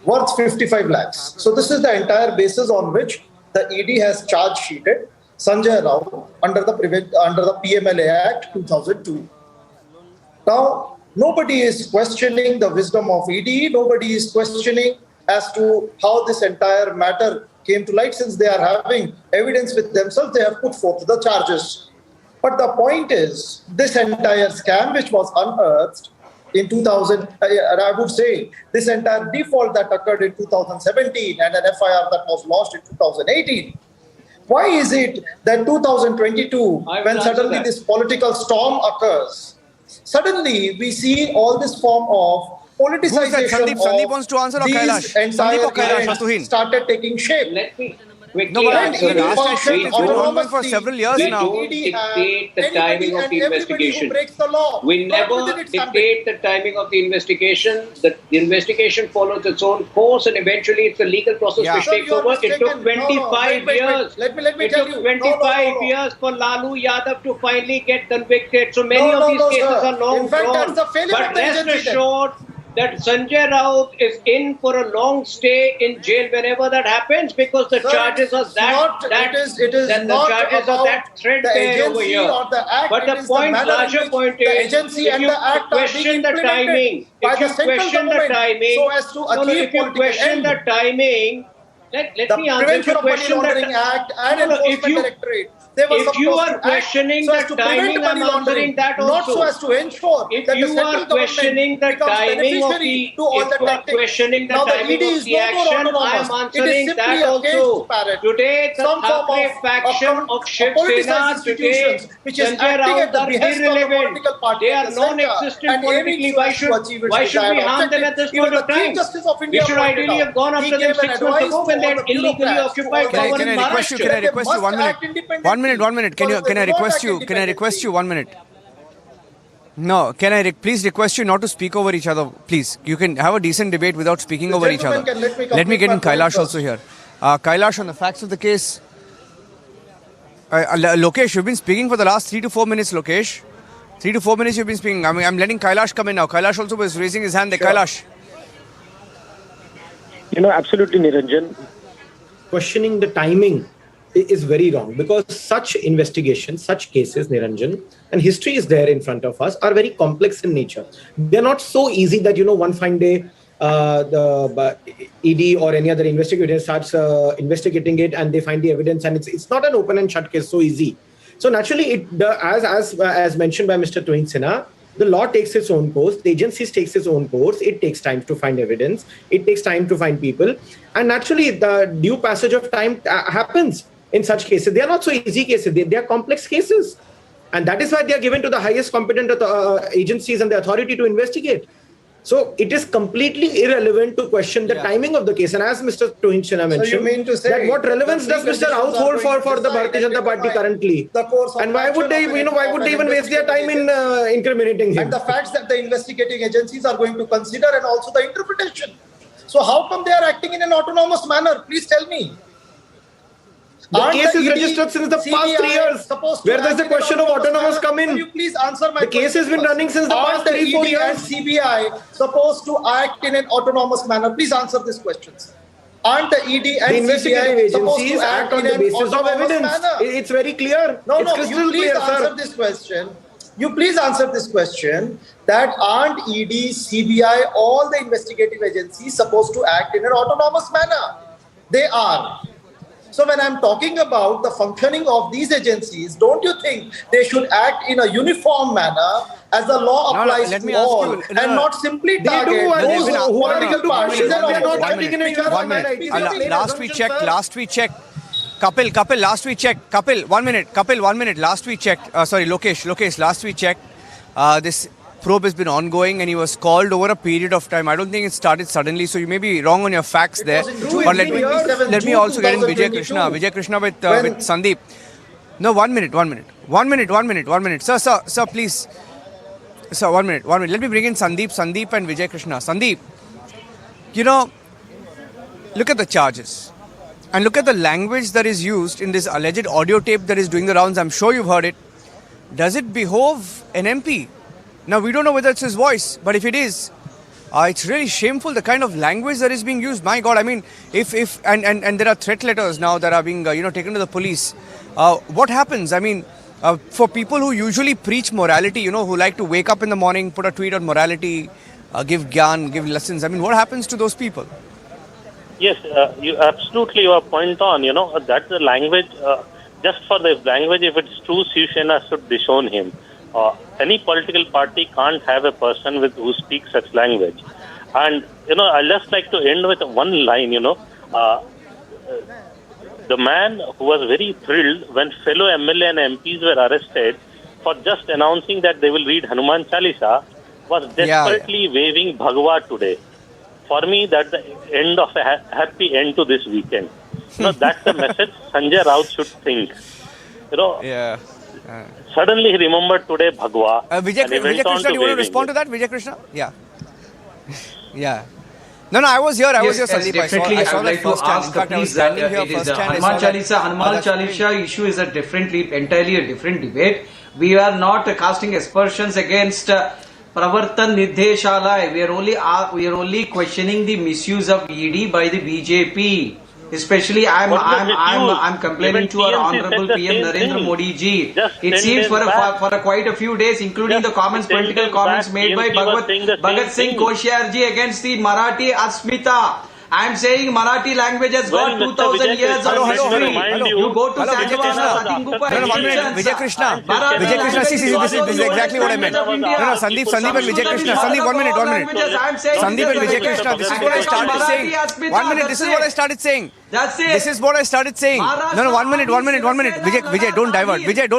worth 55 lakhs. So this is the entire basis on which the ED has charge sheeted Sanjay Raut under the PMLA Act 2002. Now, nobody is questioning the wisdom of ED. Nobody is questioning as to how this entire matter came to light. Since they are having evidence with themselves, they have put forth the charges. But the point is, this entire scam which was unearthed in 2000, I would say, this entire default that occurred in 2017 and an FIR that was lodged in 2018, why is it that 2022, when suddenly this political storm occurs, suddenly we see all this form of politicization Sandeep wants to answer, or Kailash? entire Sandeep or Kailash, events Tuhin? started taking shape. Let me No, quickly but answer the last this. time it's been going on for several years We now. don't dictate the timing of the investigation. We never dictate the timing of the investigation. The investigation follows its own course, and eventually it's the legal process which takes over. It took 25 years. Let me It tell took you. 25 years for Lalu Yadav to finally get convicted. So many of these cases sir. are long In fact, gone. that's the failure But of the rest agency then. assured that Sanjay Raut is in for a long stay in jail whenever that happens, because the Sir, charges are it is not that threadbare the agency over here. or the act. But it the is point, manner in larger which point the is, agency if and you the act are question being the implemented timing, by if the you central question the government timing, so as to achieve if you political question end. the timing, let The me answer. If Prevention you of Money question Laundering that, Act and if Enforcement you Directorate, they were if you supposed are to act questioning so as the to prevent timing, money I'm laundering, answering that not also. so as to ensure If that the you central are government questioning the becomes timing of beneficiary the, to all if the you are tactics. questioning the Now the timing ED of is the no more action, I am autonomous. It answering is simply that a also. caged parrot. Today, the Some form Thackeray of faction of Shiv politicized Sena, today, institutions which is Sanjay acting Raut at the are behest of the irrelevant. political party They at are the center non-existent and aiming politically. so as to achieve its Why should we desired harm them at objective. this point Even of the Chief time? Justice of We India should pointed ideally out. have gone He after them gave an 6 months advice ago to when they all had the illegally bureaucrats, to occupied all the power Can in I request you? Maharashtra. Can I request you? 1 minute. Act independently. 1 minute. 1 minute. Can I request you? Can I request you? 1 minute. No, can I please request you not to speak over each other, please. You can have a decent debate without speaking over each other. Let me get in Kailash also here. Kailash, on the facts of the case. Lokesh, you've been speaking for the last 3 to 4 minutes, Lokesh. 3 to 4 minutes you've been speaking. I'm letting Kailash come in now. Kailash also was raising his hand there. Sure. Kailash. Absolutely, Niranjan. Questioning the timing is very wrong, because such investigations, such cases, Niranjan, and history is there in front of us, are very complex in nature. They're not so easy that, one fine day the ED or any other investigator starts investigating it and they find the evidence, and it's not an open and shut case so easy. So naturally, as mentioned by Mr. Sena, the law takes its own course, the agencies takes its own course, it takes time to find evidence, it takes time to find people, and naturally the due passage of time happens in such cases. They are not so easy cases, they are complex cases, and that is why they are given to the highest competent agencies and the authority to investigate. So it is completely irrelevant to question the timing of the case. And as Mr. Sena mentioned, so you mean to say that what relevance does Mr. Raut hold for the Bharatiya Janata Party currently? And why would they, even waste their time in incriminating him? And the facts that the investigating agencies are going to consider, and also the interpretation. So how come they are acting in an autonomous manner? Please tell me. The case is registered since the past 3 years. Where does the question of autonomous come in? Will you please answer my question? The case has been running since the past 3-4 years. And CBI supposed to act in an autonomous manner? Please answer these questions. Aren't the ED and the investigative CBI supposed agencies to act on the basis of evidence? It's very clear. No, you please answer this question. You please answer this question, that aren't ED, CBI, all the investigative agencies supposed to act in an autonomous manner? They are. So when I'm talking about the functioning of these agencies, don't you think they should act in a uniform manner as the law applies to all, and not simply target those who are political parties and not acting in a uniform manner? Last we checked, Kapil, last we checked, Kapil, 1 minute, last we checked, Lokesh, last we checked, this probe has been ongoing and he was called over a period of time. I don't think it started suddenly, so you may be wrong on your facts there. But let me also get in Vijay Krishna with Sandeep. No, 1 minute. Sir, please. Sir, 1 minute. Let me bring in Sandeep and Vijay Krishna. Sandeep, look at the charges. And look at the language that is used in this alleged audio tape that is doing the rounds. I'm sure you've heard it. Does it behove an MP? Now, we don't know whether it's his voice, but if it is, it's really shameful, the kind of language that is being used. My God, I mean, if there are threat letters now that are being, taken to the police. What happens? I mean, for people who usually preach morality, who like to wake up in the morning, put a tweet on morality, give gyan, give lessons. I mean, what happens to those people? Yes, you absolutely your point on, that's the language. Just for the language, if it's true, Shiv Sena should disown him. Any political party can't have a person who speaks such language. And, I'd just like to end with one line, the man who was very thrilled when fellow MLA and MPs were arrested for just announcing that they will read Hanuman Chalisa was desperately waving Bhagwa today. For me, that's the end of a happy end to this weekend. That's the message Sanjay Raut should think. Suddenly he remembered today Bhagwa. Vijay Krishna, do you want to respond to that? Vijay Krishna? Yeah. No, I was here, Sandeep. Definitely, I would like to ask please that it is Hanuman Chalisa issue is entirely a different debate. We are not casting aspersions against Pravartan Nideshalaya. We are only questioning the misuse of ED by the BJP. Especially, I'm complaining to our honorable PM Narendra Modi ji. It seems for quite a few days, including the political comments made by Bhagat Singh Koshyar ji against the Marathi Asmita. I'm saying Marathi language has got 2000 years of history. You go to Vijay Krishna, see, this is exactly what I meant. Sandeep and Vijay Krishna. Sandeep, 1 minute. Sandeep and Vijay Krishna, this is what I started saying. 1 minute, this is what I started saying. This is what I started saying. No, 1 minute. Vijay, don't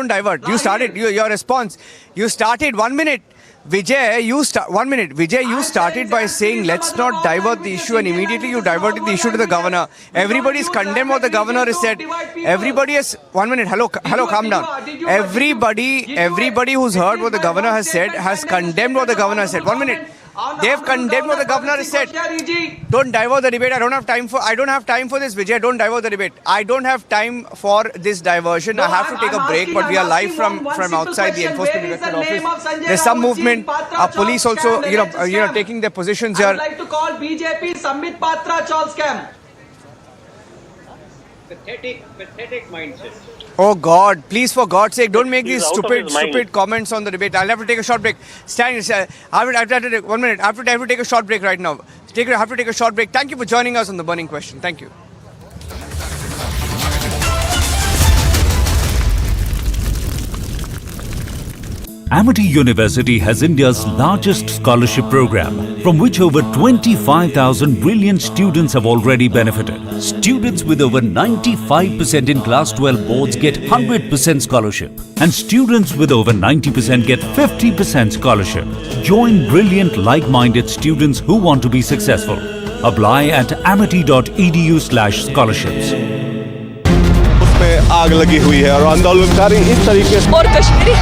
divert. You started, your response. You started 1 minute. Vijay, you started by saying let's not divert the issue, and immediately you diverted the issue to the governor. Everybody's condemned what the governor has said. Everybody has 1 minute. Hello, calm down. Everybody who's heard what the governor has said has condemned what the governor has said. 1 minute. They have condemned what the governor has said. Don't divert the debate. I don't have time for this, Vijay. Don't divert the debate. I don't have time for this diversion. No, I have to take a break, but we are live from outside the Enforcement Directorate office. There's some movement. Police also, taking their positions here. I would like to call BJP Sambit Patra Chaul scam. Pathetic mindset. Oh God, please for God's sake, don't make these stupid comments on the debate. I'll have to take a short break. I have to take 1 minute. I have to take a short break right now. I have to take a short break. Thank you for joining us on The Burning Question. Thank you. Amity University has India's largest scholarship program, from which over 25,000 brilliant students have already benefited. Students with over 95% in Class 12 boards get 100% scholarship, and students with over 90% get 50% scholarship. Join brilliant, like-minded students who want to be successful. Apply at amity.edu/scholarships. आग लगी हुई है और आंदोलनकारी इस तरीके से और Kashmiri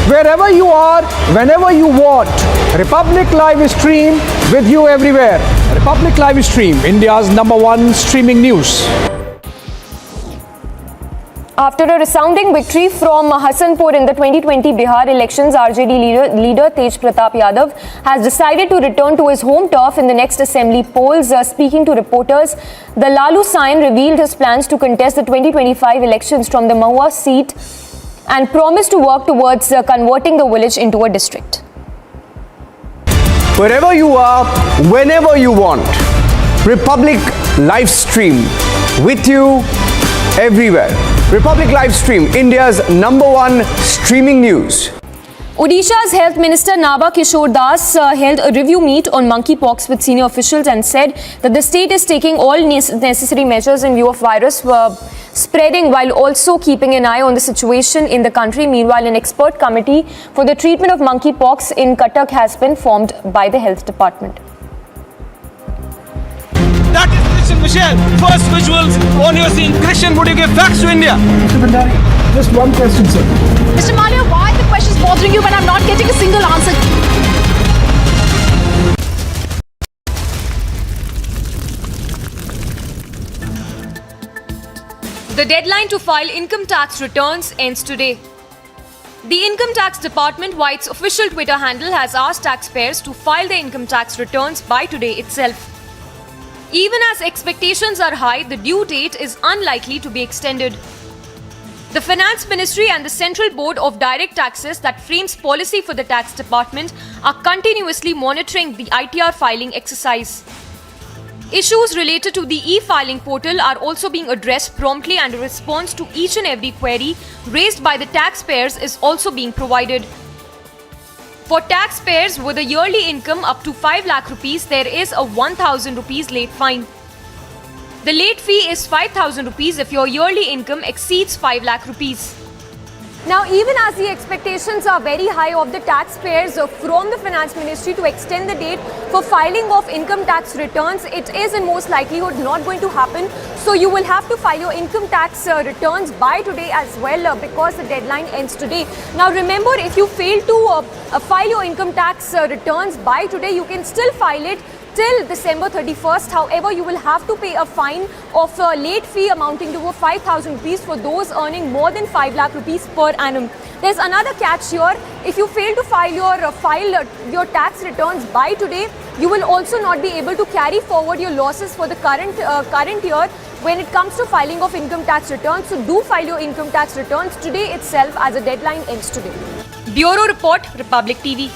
Wherever you are, whenever you want, Republic Live Stream with you everywhere. Republic Live Stream, India's #1 streaming news. After a resounding victory from Hasanpur in the 2020 Bihar elections, RJD leader Tej Pratap Yadav has decided to return to his home turf in the next assembly polls. Speaking to reporters, the Lalu Sain revealed his plans to contest the 2025 elections from the Mahua seat and promised to work towards converting the village into a district. Wherever you are, whenever you want, Republic Live Stream with you everywhere. Republic Live Stream, India's #1 streaming news. Odisha's Health Minister Naba Kishore Das held a review meet on monkeypox with senior officials and said that the state is taking all necessary measures in view of virus spreading, while also keeping an eye on the situation in the country. Meanwhile, an expert committee for the treatment of monkeypox in Cuttack has been formed by the Health Department. That is Christian Michelle. First visuals on your scene. Christian, would you give facts to India? Mr. Bhandari, just one question, sir. Mr. Malia, why are the questions bothering you when I'm not getting a single answer? The deadline to file income tax returns ends today. The Income Tax Department, via its official Twitter handle, has asked taxpayers to file their income tax returns by today itself. Even as expectations are high, the due date is unlikely to be extended. The Finance Ministry and the Central Board of Direct Taxes, that frames policy for the Tax Department, are continuously monitoring the ITR filing exercise. Issues related to the e-filing portal are also being addressed promptly, and a response to each and every query raised by the taxpayers is also being provided. For taxpayers with a yearly income up to 5 lakh rupees, there is a 1,000 rupees late fine. The late fee is 5,000 rupees if your yearly income exceeds 5 lakh rupees. Now, even as the expectations are very high of the taxpayers from the Finance Ministry to extend the date for filing of income tax returns, it is in most likelihood not going to happen. So you will have to file your income tax returns by today as well, because the deadline ends today. Now remember, if you fail to file your income tax returns by today, you can still file it till December 31st. However, you will have to pay a fine of a late fee amounting to 5,000 rupees for those earning more than 5 lakh rupees per annum. There's another catch here. If you fail to file your tax returns by today, you will also not be able to carry forward your losses for the current year when it comes to filing of income tax returns. So do file your income tax returns today itself, as a deadline ends today. Bureau Report, Republic TV.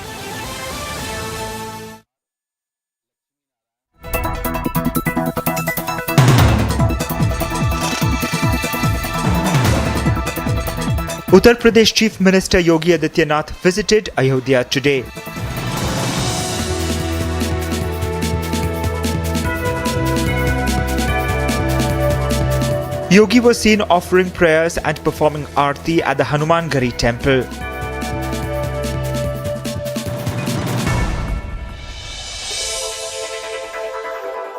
Uttar Pradesh Chief Minister Yogi Adityanath visited Ayodhya today. Yogi was seen offering prayers and performing aarti at the Hanuman Gari temple.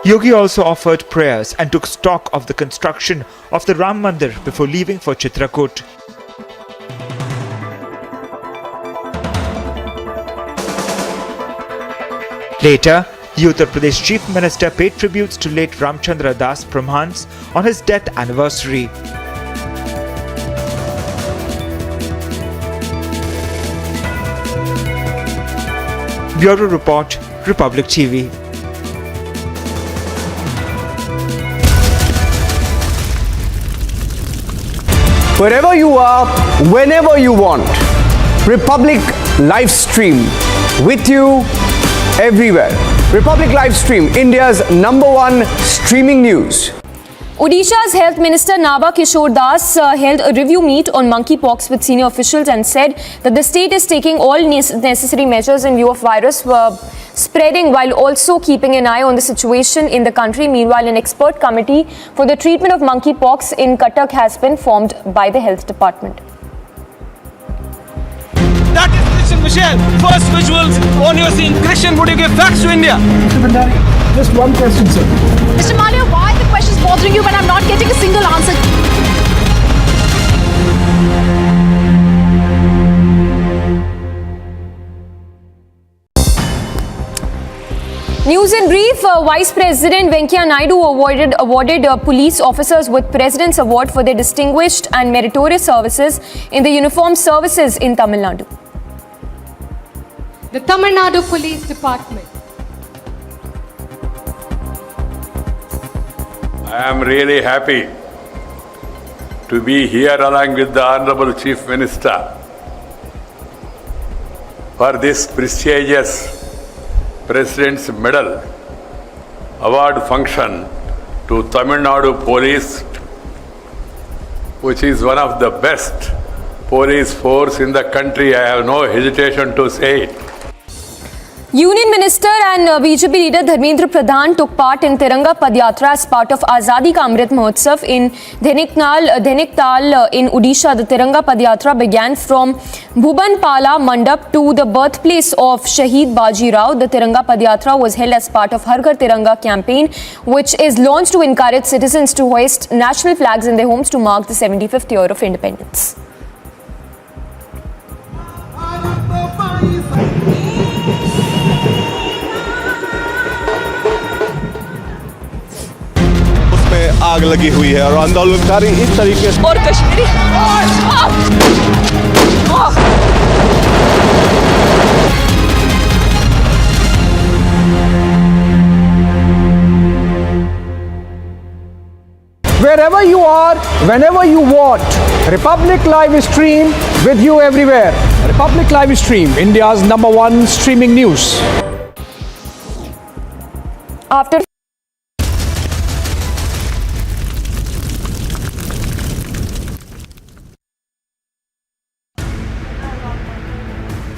Yogi also offered prayers and took stock of the construction of the Ram Mandir before leaving for Chitrakoot. Later, the Uttar Pradesh Chief Minister paid tributes to late Ramchandra Das Brahmans on his death anniversary. Bureau Report, Republic TV. Wherever you are, whenever you want. Republic live stream with you everywhere. Republic live stream, India's #1 streaming news. Odisha's Health Minister Naba Kishore Das held a review meet on monkeypox with senior officials and said that the state is taking all necessary measures in view of virus spreading while also keeping an eye on the situation in the country. Meanwhile, an expert committee for the treatment of monkeypox in Cuttack has been formed by the health department. That is Christian Michelle. First visuals on your scene. Christian, would you give facts to India? Mr. Bhandari, just one question, sir. Mr. Malia, why are the questions bothering you when I'm not getting a single answer? News in brief, Vice President Venkaiah Naidu awarded police officers with President's Award for their distinguished and meritorious services in the uniformed services in Tamil Nadu. The Tamil Nadu Police Department. I am really happy to be here along with the Honorable Chief Minister for this prestigious President's Medal Award function to Tamil Nadu Police, which is one of the best police force in the country. I have no hesitation to say it. Union Minister and BJP leader Dharmendra Pradhan took part in Tiranga Padyatra as part of Azadi Ka Amrit Mahotsav in Dhainiktal in Odisha. The Tiranga Padyatra began from Bhubanpala Mandap to the birthplace of Shaheed Baji Rao. The Tiranga Padyatra was held as part of Har Ghar Tiranga campaign, which is launched to encourage citizens to hoist national flags in their homes to mark the 75th year of independence. आग लगी हुई है और आंदोलनकारी इस तरीके से और Kashmiri Wherever you are, whenever you want, Republic Live Stream with you everywhere. Republic Live Stream, India's #1 streaming news. After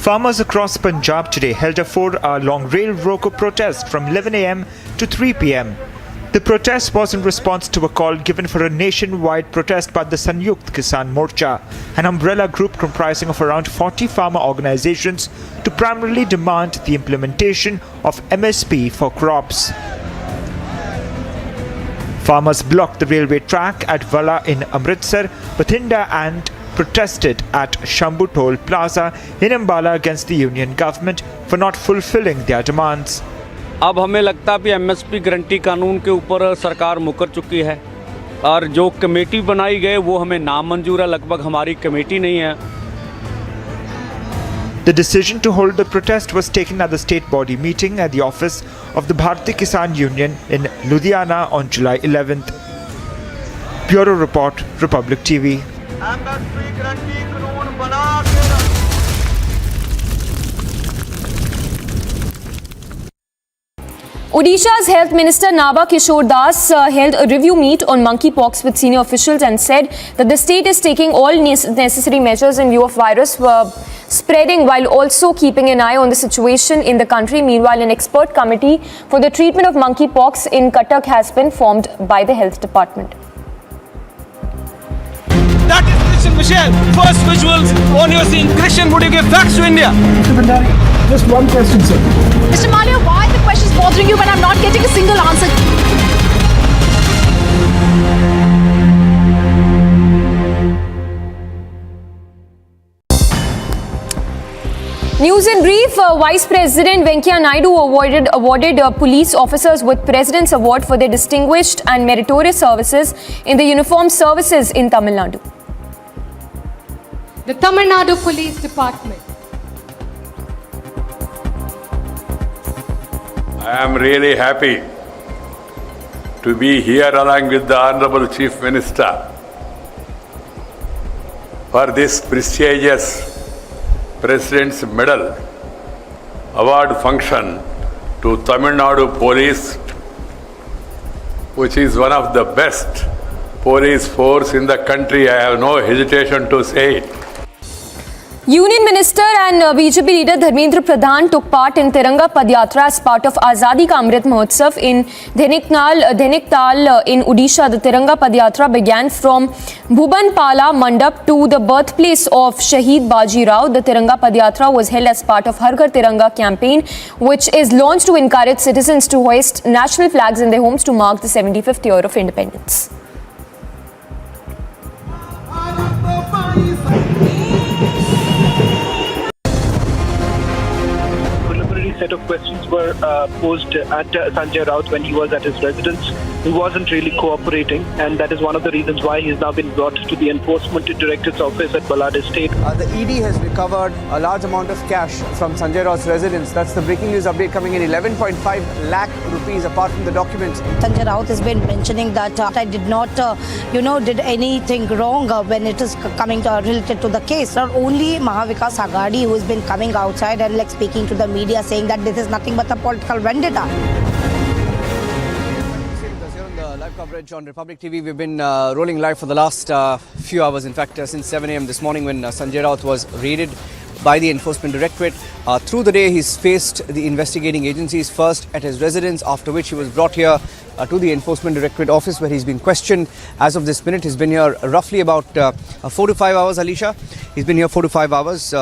Farmers across Punjab today held a 4-hour-long rail roko protest from 11 a.m. to 3 p.m. The protest was in response to a call given for a nationwide protest by the Sanyukt Kisan Morcha, an umbrella group comprising of around 40 farmer organizations, to primarily demand the implementation of MSP for crops. Farmers blocked the railway track at Wala in Amritsar, Bathinda and protested at Shambhu Toll Plaza in Ambala against the union government for not fulfilling their demands. अब हमें लगता है कि MSP guarantee कानून के ऊपर सरकार मुकर चुकी है और जो कमेटी बनाई गई वो हमें नामंजूर है, लगभग हमारी कमेटी नहीं है. The decision to hold the protest was taken at the state body meeting at the office of the Bharatiya Kisan Union in Ludhiana on July 11th. Bureau Report, Republic TV. Odisha's Health Minister Naba Kishore Das held a review meet on monkeypox with senior officials and said that the state is taking all necessary measures in view of virus spreading while also keeping an eye on the situation in the country. Meanwhile, an expert committee for the treatment of monkeypox in Cuttack has been formed by the health department. That is Christian Michelle. First visuals on your scene. Christian, would you give facts to India? Mr. Bhandari, just one question, sir. Mr. Malia, why are the questions bothering you when I'm not getting a single answer? News in brief, Vice President Venkaiah Naidu awarded police officers with President's Award for their distinguished and meritorious services in the uniformed services in Tamil Nadu. The Tamil Nadu Police Department. I am really happy to be here along with the Honorable Chief Minister for this prestigious President's Medal award function to Tamil Nadu Police, which is one of the best police force in the country. I have no hesitation to say it. Union Minister and BJP leader Dharmendra Pradhan took part in Tiranga Padyatra as part of Azadi Ka Amrit Mahotsav in Dhaniktal in Odisha. The Tiranga Padyatra began from Bhubanpala Mandap to the birthplace of Shaheed Baji Rao. The Tiranga Padyatra was held as part of Har Ghar Tiranga campaign, which is launched to encourage citizens to hoist national flags in their homes to mark the 75th year of independence. Set of questions were posed at Sanjay Raut when he was at his residence. He wasn't really cooperating, and that is one of the reasons why he's now been brought to the Enforcement Directorate's office at Balad Estate. The ED has recovered a large amount of cash from Sanjay Raut's residence. That's the breaking news update coming in. 11.5 lakh rupees apart from the documents. Sanjay Raut has been mentioning that I did not, did anything wrong when it is coming to related to the case. Not only Mahavikas Aghadi, who has been coming outside and speaking to the media, saying that this is nothing but a political vendetta. Live coverage on Republic TV. We've been rolling live for the last few hours. In fact, since 7 a.m. this morning when Sanjay Raut was raided by the Enforcement Directorate. Through the day, he's faced the investigating agencies, first at his residence, after which he was brought here to the Enforcement Directorate office where he's been questioned. As of this minute, he's been here roughly about 4 to 5 hours, Alisha. He's been here 4 to 5 hours.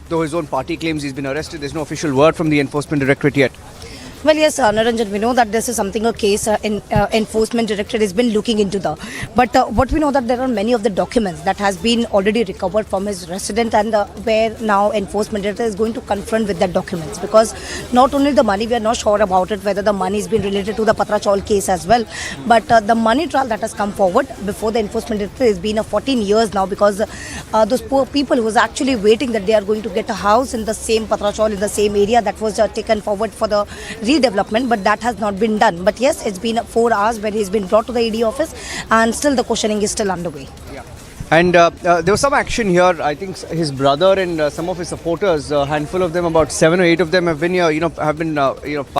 Though his own party claims he's been arrested, there's no official word from the Enforcement Directorate yet. Well, yes, Naranjan, we know that this is something a case Enforcement Directorate has been looking into but what we know that there are many of the documents that has been already recovered from his residence, and where now Enforcement Directorate is going to confront with that documents, because not only the money, we are not sure about it, whether the money has been related to the Patrachal case as well, but the money trial that has come forward before the Enforcement Directorate has been 14 years now, because those poor people who was actually waiting that they are going to get a house in the same Patrachal, in the same area, that was taken forward for the redevelopment, but that has not been done. But yes, it's been 4 hours where he's been brought to the ED office, and still the questioning is still underway. Yeah. And there was some action here. I think his brother and some of his supporters, a handful of them, about 7 or 8 of them, have been here. Have been